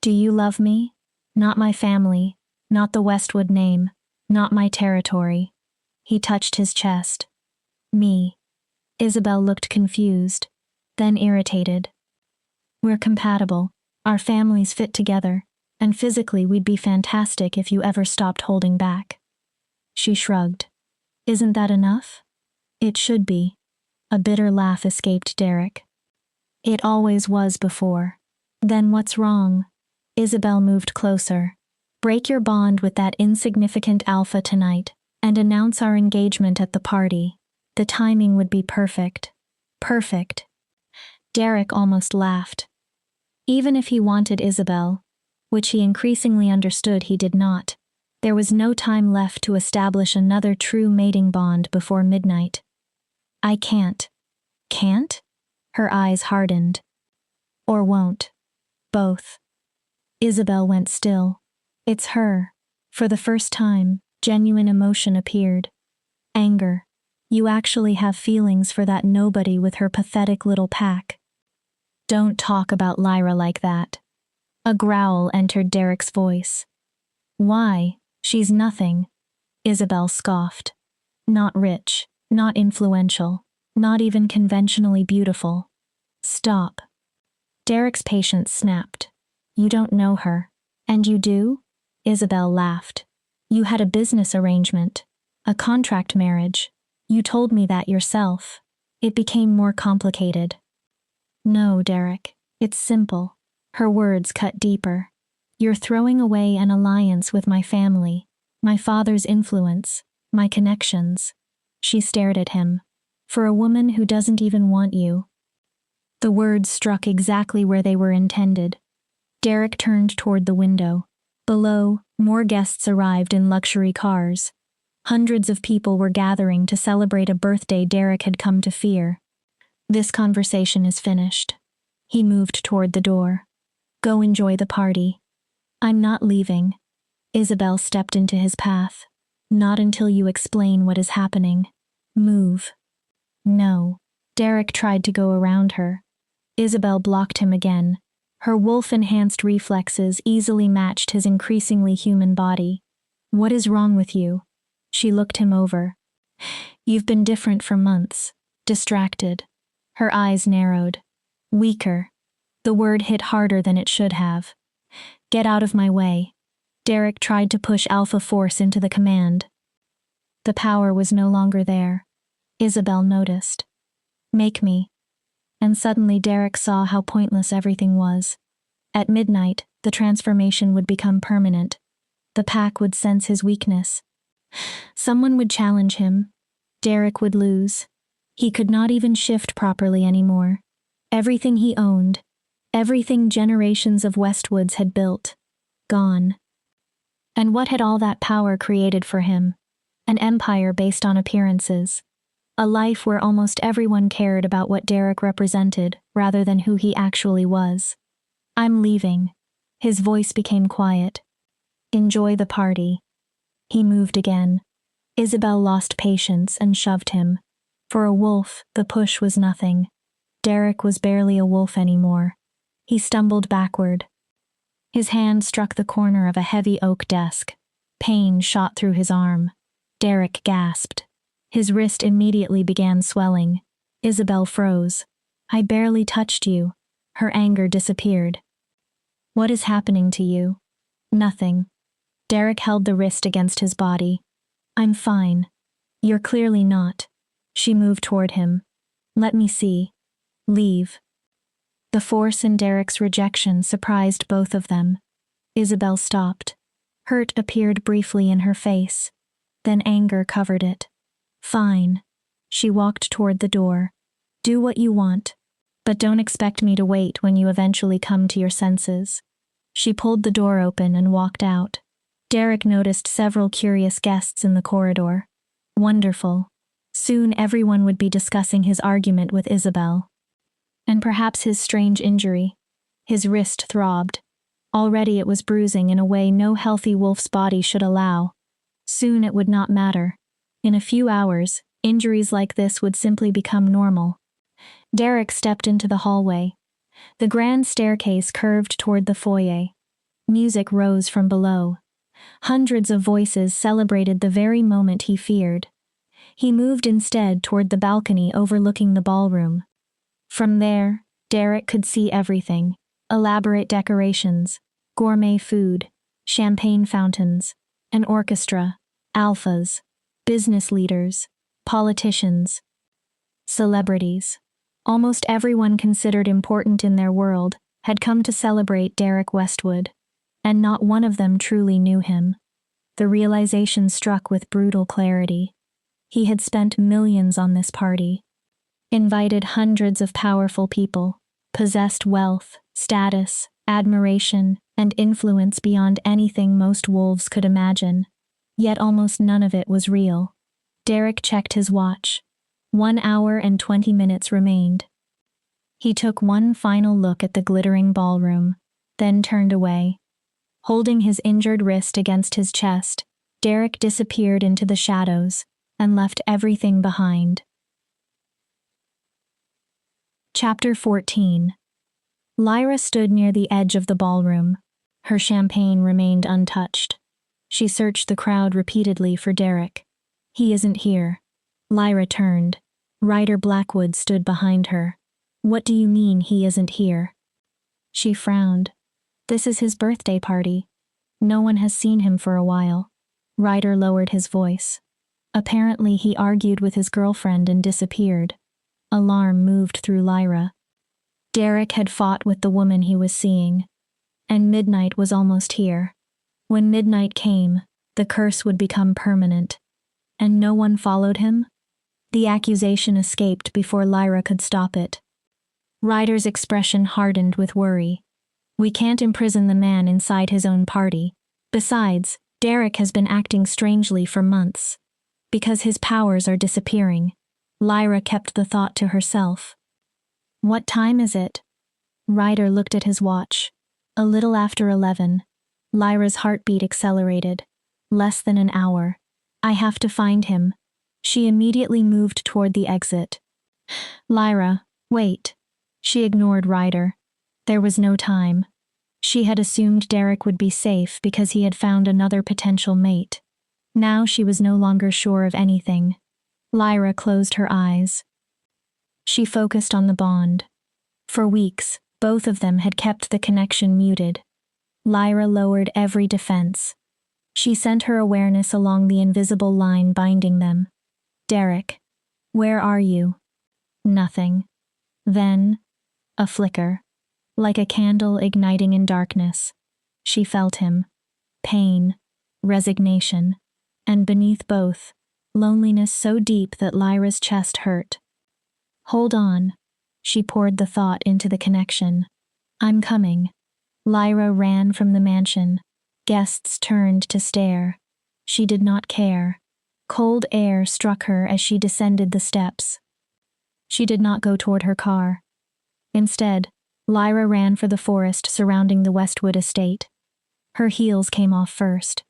Speaker 1: Do you love me? Not my family, not the Westwood name, not my territory. He touched his chest. Me. Isabel looked confused, then irritated. We're compatible. Our families fit together, and physically we'd be fantastic if you ever stopped holding back. She shrugged. Isn't that enough? It should be. A bitter laugh escaped Derek. It always was before. Then what's wrong? Isabel moved closer. Break your bond with that insignificant alpha tonight, and announce our engagement at the party. The timing would be perfect. Perfect. Derek almost laughed. Even if he wanted Isabel, which he increasingly understood he did not, there was no time left to establish another true mating bond before midnight. I can't. Can't? Her eyes hardened. Or won't. Both. Isabel went still. It's her. For the first time, genuine emotion appeared. Anger. You actually have feelings for that nobody with her pathetic little pack. Don't talk about Lyra like that. A growl entered Derek's voice. Why? She's nothing. Isabel scoffed. Not rich, not influential, not even conventionally beautiful. Stop. Derek's patience snapped. You don't know her. And you do? Isabel laughed. You had a business arrangement, a contract marriage. You told me that yourself. It became more complicated. No, Derek, it's simple. Her words cut deeper. You're throwing away an alliance with my family, my father's influence, my connections. She stared at him. For a woman who doesn't even want you. The words struck exactly where they were intended. Derek turned toward the window. Below, more guests arrived in luxury cars. Hundreds of people were gathering to celebrate a birthday Derek had come to fear. This conversation is finished. He moved toward the door. Go enjoy the party. I'm not leaving. Isabel stepped into his path. Not until you explain what is happening. Move. No. Derek tried to go around her. Isabel blocked him again. Her wolf-enhanced reflexes easily matched his increasingly human body. What is wrong with you? She looked him over. You've been different for months. Distracted. Her eyes narrowed. Weaker. The word hit harder than it should have. Get out of my way. Derek tried to push Alpha Force into the command. The power was no longer there. Isabel noticed. Make me. And suddenly Derek saw how pointless everything was. At midnight, the transformation would become permanent. The pack would sense his weakness. Someone would challenge him. Derek would lose. He could not even shift properly anymore. Everything he owned, everything generations of Westwoods had built, gone. And what had all that power created for him? An empire based on appearances. A life where almost everyone cared about what Derek represented rather than who he actually was. I'm leaving. His voice became quiet. Enjoy the party. He moved again. Isabel lost patience and shoved him. For a wolf, the push was nothing. Derek was barely a wolf anymore. He stumbled backward. His hand struck the corner of a heavy oak desk. Pain shot through his arm. Derek gasped. His wrist immediately began swelling. Isabel froze. I barely touched you. Her anger disappeared. What is happening to you? Nothing. Derek held the wrist against his body. I'm fine. You're clearly not. She moved toward him. Let me see. Leave. The force in Derek's rejection surprised both of them. Isabel stopped. Hurt appeared briefly in her face. Then anger covered it. Fine. She walked toward the door. Do what you want. But don't expect me to wait when you eventually come to your senses. She pulled the door open and walked out. Derek noticed several curious guests in the corridor. Wonderful. Soon everyone would be discussing his argument with Isabel. And perhaps his strange injury. His wrist throbbed. Already it was bruising in a way no healthy wolf's body should allow. Soon it would not matter. In a few hours, injuries like this would simply become normal. Derek stepped into the hallway. The grand staircase curved toward the foyer. Music rose from below. Hundreds of voices celebrated the very moment he feared. He moved instead toward the balcony overlooking the ballroom. From there, Derek could see everything: elaborate decorations, gourmet food, champagne fountains, an orchestra, alphas, business leaders, politicians, celebrities. Almost everyone considered important in their world had come to celebrate Derek Westwood, and not one of them truly knew him. The realization struck with brutal clarity. He had spent millions on this party, invited hundreds of powerful people, possessed wealth, status, admiration, and influence beyond anything most wolves could imagine. Yet almost none of it was real. Derek checked his watch. 1 hour and 20 minutes remained. He took one final look at the glittering ballroom, then turned away. Holding his injured wrist against his chest, Derek disappeared into the shadows and left everything behind. Chapter 14. Lyra stood near the edge of the ballroom. Her champagne remained untouched. She searched the crowd repeatedly for Derek. "He isn't here." Lyra turned. Ryder Blackwood stood behind her. "What do you mean he isn't here?" She frowned. "This is his birthday party. No one has seen him for a while." Ryder lowered his voice. "Apparently he argued with his girlfriend and disappeared." Alarm moved through Lyra. Derek had fought with the woman he was seeing, and midnight was almost here. When midnight came, the curse would become permanent. And no one followed him? The accusation escaped before Lyra could stop it. Ryder's expression hardened with worry. "We can't imprison the man inside his own party. Besides, Derek has been acting strangely for months. Because his powers are disappearing." Lyra kept the thought to herself. "What time is it?" Ryder looked at his watch. A little after 11. Lyra's heartbeat accelerated. Less than an hour. "I have to find him." She immediately moved toward the exit. "Lyra, wait." She ignored Ryder. There was no time. She had assumed Derek would be safe because he had found another potential mate. Now she was no longer sure of anything. Lyra closed her eyes. She focused on the bond. For weeks, both of them had kept the connection muted. Lyra lowered every defense. She sent her awareness along the invisible line binding them. "Derek, where are you?" Nothing. Then, a flicker. Like a candle igniting in darkness. She felt him. Pain, resignation, and beneath both, loneliness so deep that Lyra's chest hurt. "Hold on." She poured the thought into the connection. "I'm coming." Lyra ran from the mansion. Guests turned to stare. She did not care. Cold air struck her as she descended the steps. She did not go toward her car. Instead, Lyra ran for the forest surrounding the Westwood estate. Her heels came off first.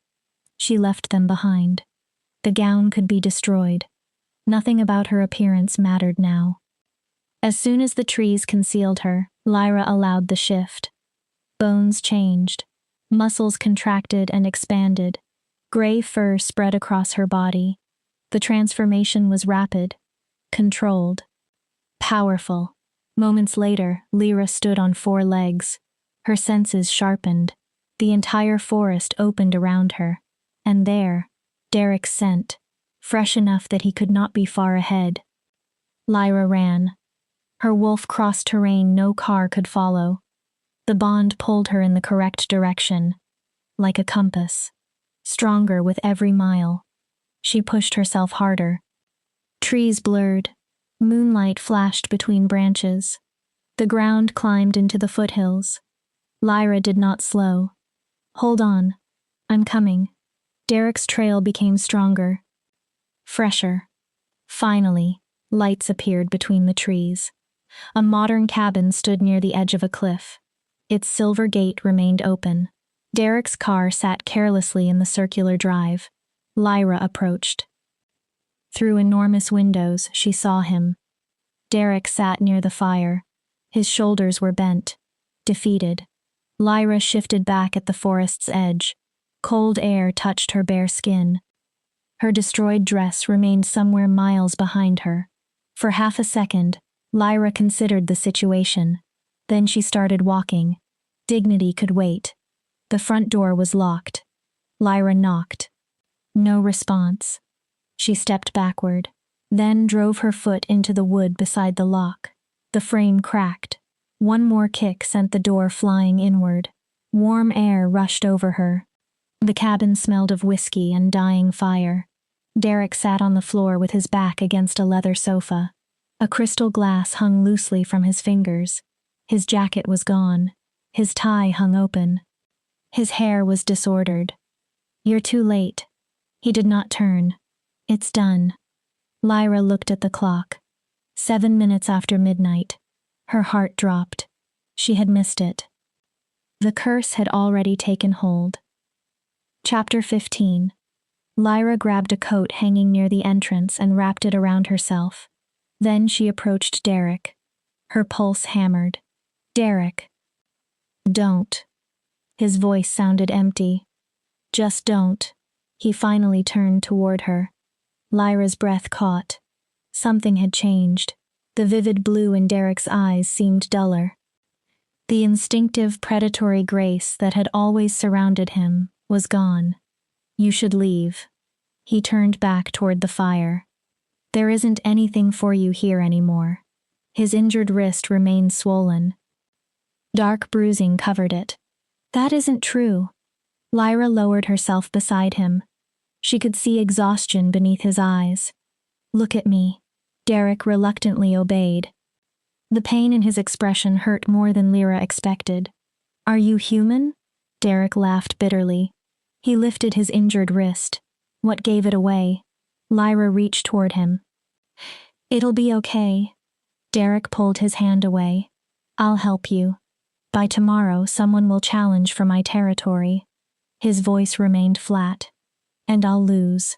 Speaker 1: She left them behind. The gown could be destroyed. Nothing about her appearance mattered now. As soon as the trees concealed her, Lyra allowed the shift. Bones changed. Muscles contracted and expanded. Gray fur spread across her body. The transformation was rapid, controlled, powerful. Moments later, Lyra stood on 4 legs. Her senses sharpened. The entire forest opened around her. And there, Derek's scent, fresh enough that he could not be far ahead. Lyra ran. Her wolf crossed terrain no car could follow. The bond pulled her in the correct direction, like a compass. Stronger with every mile. She pushed herself harder. Trees blurred. Moonlight flashed between branches. The ground climbed into the foothills. Lyra did not slow. "Hold on. I'm coming." Derek's trail became stronger. Fresher. Finally, lights appeared between the trees. A modern cabin stood near the edge of a cliff. Its silver gate remained open. Derek's car sat carelessly in the circular drive. Lyra approached. Through enormous windows, she saw him. Derek sat near the fire. His shoulders were bent, defeated. Lyra shifted back at the forest's edge. Cold air touched her bare skin. Her destroyed dress remained somewhere miles behind her. For half a second, Lyra considered the situation. Then she started walking. Dignity could wait. The front door was locked. Lyra knocked. No response. She stepped backward, then drove her foot into the wood beside the lock. The frame cracked. One more kick sent the door flying inward. Warm air rushed over her. The cabin smelled of whiskey and dying fire. Derek sat on the floor with his back against a leather sofa. A crystal glass hung loosely from his fingers. His jacket was gone. His tie hung open. His hair was disordered. "You're too late." He did not turn. "It's done." Lyra looked at the clock. 7 minutes after midnight. Her heart dropped. She had missed it. The curse had already taken hold. Chapter 15. Lyra grabbed a coat hanging near the entrance and wrapped it around herself. Then she approached Derek. Her pulse hammered. "Derek." "Don't." His voice sounded empty. "Just don't." He finally turned toward her. Lyra's breath caught. Something had changed. The vivid blue in Derek's eyes seemed duller. The instinctive predatory grace that had always surrounded him was gone. "You should leave." He turned back toward the fire. "There isn't anything for you here anymore." His injured wrist remained swollen. Dark bruising covered it. "That isn't true." Lyra lowered herself beside him. She could see exhaustion beneath his eyes. "Look at me." Derek reluctantly obeyed. The pain in his expression hurt more than Lyra expected. "Are you human?" Derek laughed bitterly. He lifted his injured wrist. What gave it away? Lyra reached toward him. "It'll be okay." Derek pulled his hand away. "I'll help you. By tomorrow, someone will challenge for my territory." His voice remained flat. "And I'll lose."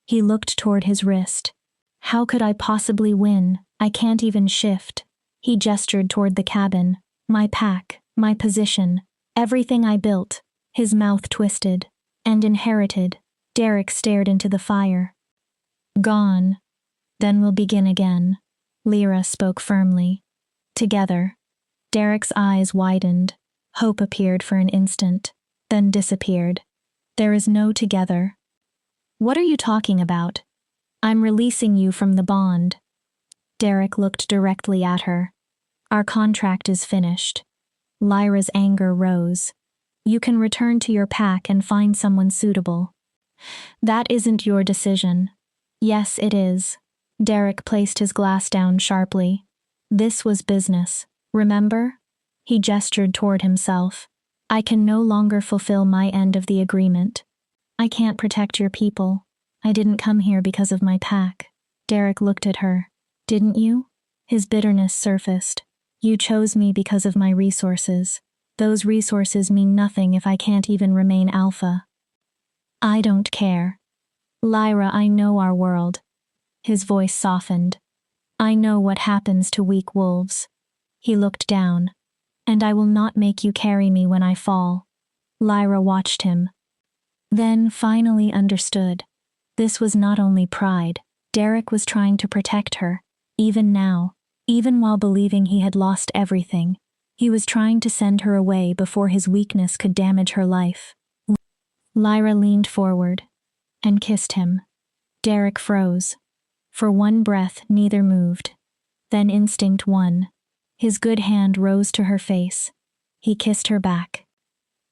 Speaker 1: He looked toward his wrist. "How could I possibly win? I can't even shift." He gestured toward the cabin. "My pack, my position, everything I built." His mouth twisted. "And inherited." Derek stared into the fire. "Gone. Then we'll begin again." Lyra spoke firmly. "Together." Derek's eyes widened. Hope appeared for an instant, then disappeared. "There is no together." "What are you talking about?" "I'm releasing you from the bond." Derek looked directly at her. "Our contract is finished." Lyra's anger rose. "You can return to your pack and find someone suitable." "That isn't your decision." "Yes, it is." Derek placed his glass down sharply. "This was business. Remember?" He gestured toward himself. "I can no longer fulfill my end of the agreement. I can't protect your people. I didn't come here because of my pack." Derek looked at her. "Didn't you?" His bitterness surfaced. "You chose me because of my resources. Those resources mean nothing if I can't even remain alpha." "I don't care." "Lyra, I know our world." His voice softened. "I know what happens to weak wolves." He looked down. "And I will not make you carry me when I fall." Lyra watched him. Then finally understood. This was not only pride. Derek was trying to protect her. Even now, even while believing he had lost everything, he was trying to send her away before his weakness could damage her life. Lyra leaned forward and kissed him. Derek froze. For one breath, neither moved. Then instinct won. His good hand rose to her face. He kissed her back.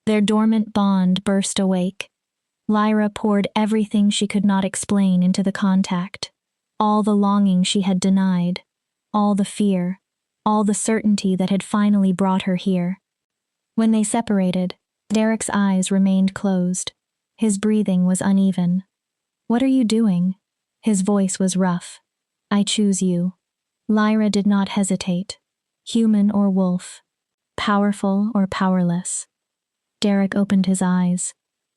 Speaker 1: Their dormant bond burst awake. Lyra poured everything she could not explain into the contact. All the longing she had denied. All the fear. All the certainty that had finally brought her here. When they separated, Derek's eyes remained closed. His breathing was uneven. "What are you doing?" His voice was rough. "I choose you." Lyra did not hesitate. Human or wolf? Powerful or powerless? Derek opened his eyes.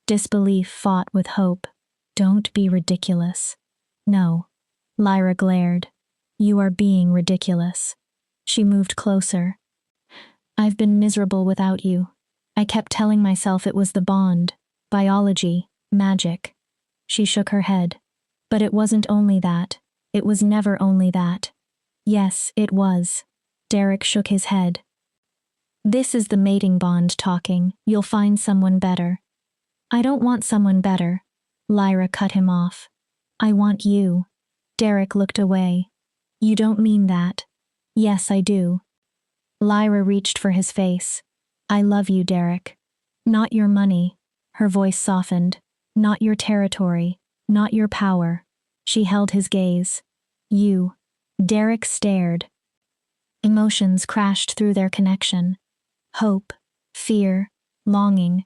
Speaker 1: Disbelief fought with hope. Don't be ridiculous. No. Lyra glared. You are being ridiculous. She moved closer. I've been miserable without you. I kept telling myself it was the bond, biology, magic. She shook her head. But it wasn't only that. It was never only that. Yes, it was. Derek shook his head. This is the mating bond talking. You'll find someone better. I don't want someone better. Lyra cut him off. I want you. Derek looked away. You don't mean that. Yes, I do. Lyra reached for his face. I love you, Derek. Not your money. Her voice softened. Not your territory. Not your power. She held his gaze. You. Derek stared. Emotions crashed through their connection. Hope, fear, longing,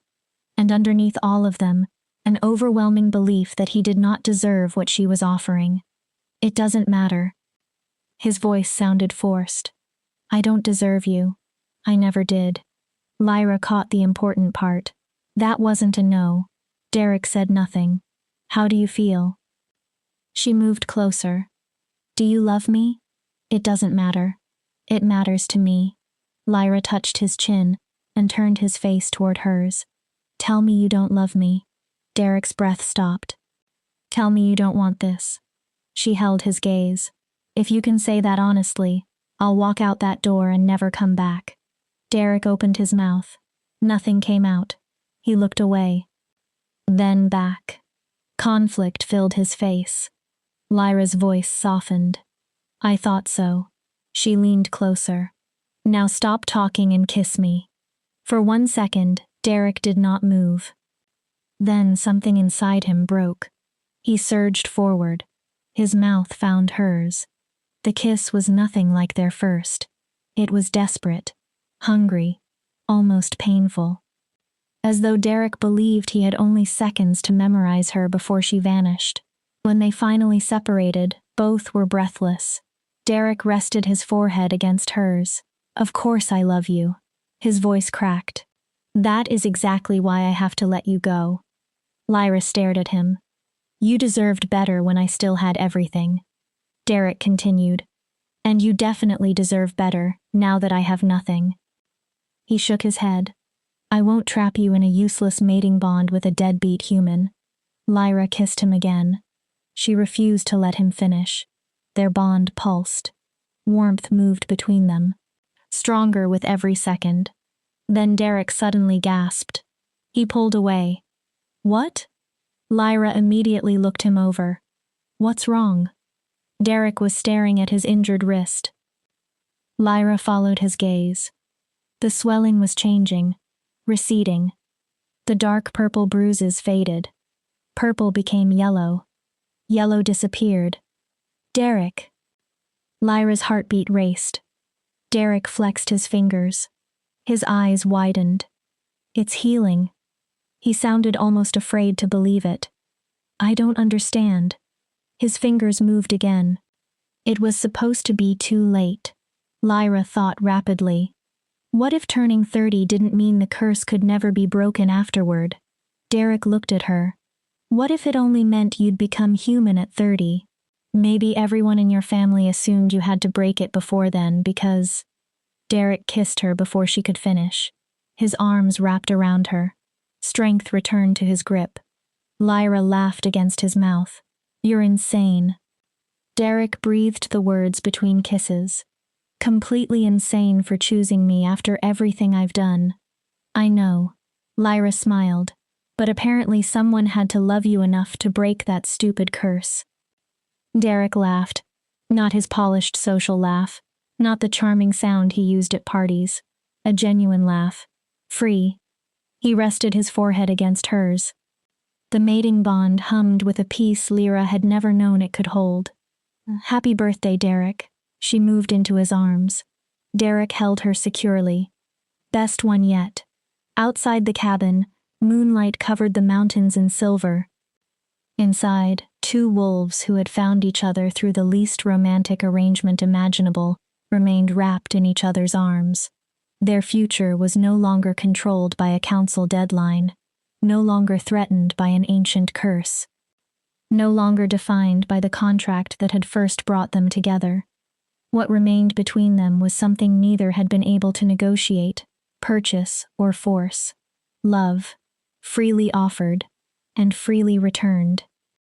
Speaker 1: and underneath all of them, an overwhelming belief that he did not deserve what she was offering. It doesn't matter. His voice sounded forced. I don't deserve you. I never did. Lyra caught the important part. That wasn't a no. Derek said nothing. How do you feel? She moved closer. Do you love me? It doesn't matter. It matters to me. Lyra touched his chin and turned his face toward hers. Tell me you don't love me. Derek's breath stopped. Tell me you don't want this. She held his gaze. If you can say that honestly, I'll walk out that door and never come back. Derek opened his mouth. Nothing came out. He looked away. Then back. Conflict filled his face. Lyra's voice softened. I thought so. She leaned closer. Now stop talking and kiss me. For 1 second, Derek did not move. Then something inside him broke. He surged forward. His mouth found hers. The kiss was nothing like their first. It was desperate, hungry, almost painful. As though Derek believed he had only seconds to memorize her before she vanished. When they finally separated, both were breathless. Derek rested his forehead against hers. Of course I love you. His voice cracked. That is exactly why I have to let you go. Lyra stared at him. You deserved better when I still had everything. Derek continued. And you definitely deserve better, now that I have nothing. He shook his head. I won't trap you in a useless mating bond with a deadbeat human. Lyra kissed him again. She refused to let him finish. Their bond pulsed. Warmth moved between them, stronger with every second. Then Derek suddenly gasped. He pulled away. What? Lyra immediately looked him over. What's wrong? Derek was staring at his injured wrist. Lyra followed his gaze. The swelling was changing, receding. The dark purple bruises faded. Purple became yellow. Yellow disappeared. Derek. Lyra's heartbeat raced. Derek flexed his fingers. His eyes widened. It's healing. He sounded almost afraid to believe it. I don't understand. His fingers moved again. It was supposed to be too late. Lyra thought rapidly. What if turning 30 didn't mean the curse could never be broken afterward? Derek looked at her. What if it only meant you'd become human at 30? Maybe everyone in your family assumed you had to break it before then because... Derek kissed her before she could finish. His arms wrapped around her. Strength returned to his grip. Lyra laughed against his mouth. You're insane. Derek breathed the words between kisses. Completely insane for choosing me after everything I've done. I know. Lyra smiled. But apparently someone had to love you enough to break that stupid curse. Derek laughed. Not his polished social laugh. Not the charming sound he used at parties. A genuine laugh. Free. He rested his forehead against hers. The mating bond hummed with a peace Lyra had never known it could hold. Happy birthday, Derek. She moved into his arms. Derek held her securely. Best one yet. Outside the cabin, moonlight covered the mountains in silver. Inside, two wolves who had found each other through the least romantic arrangement imaginable remained wrapped in each other's arms. Their future was no longer controlled by a council deadline, no longer threatened by an ancient curse, no longer defined by the contract that had first brought them together. What remained between them was something neither had been able to negotiate, purchase, or force: love, freely offered and freely returned.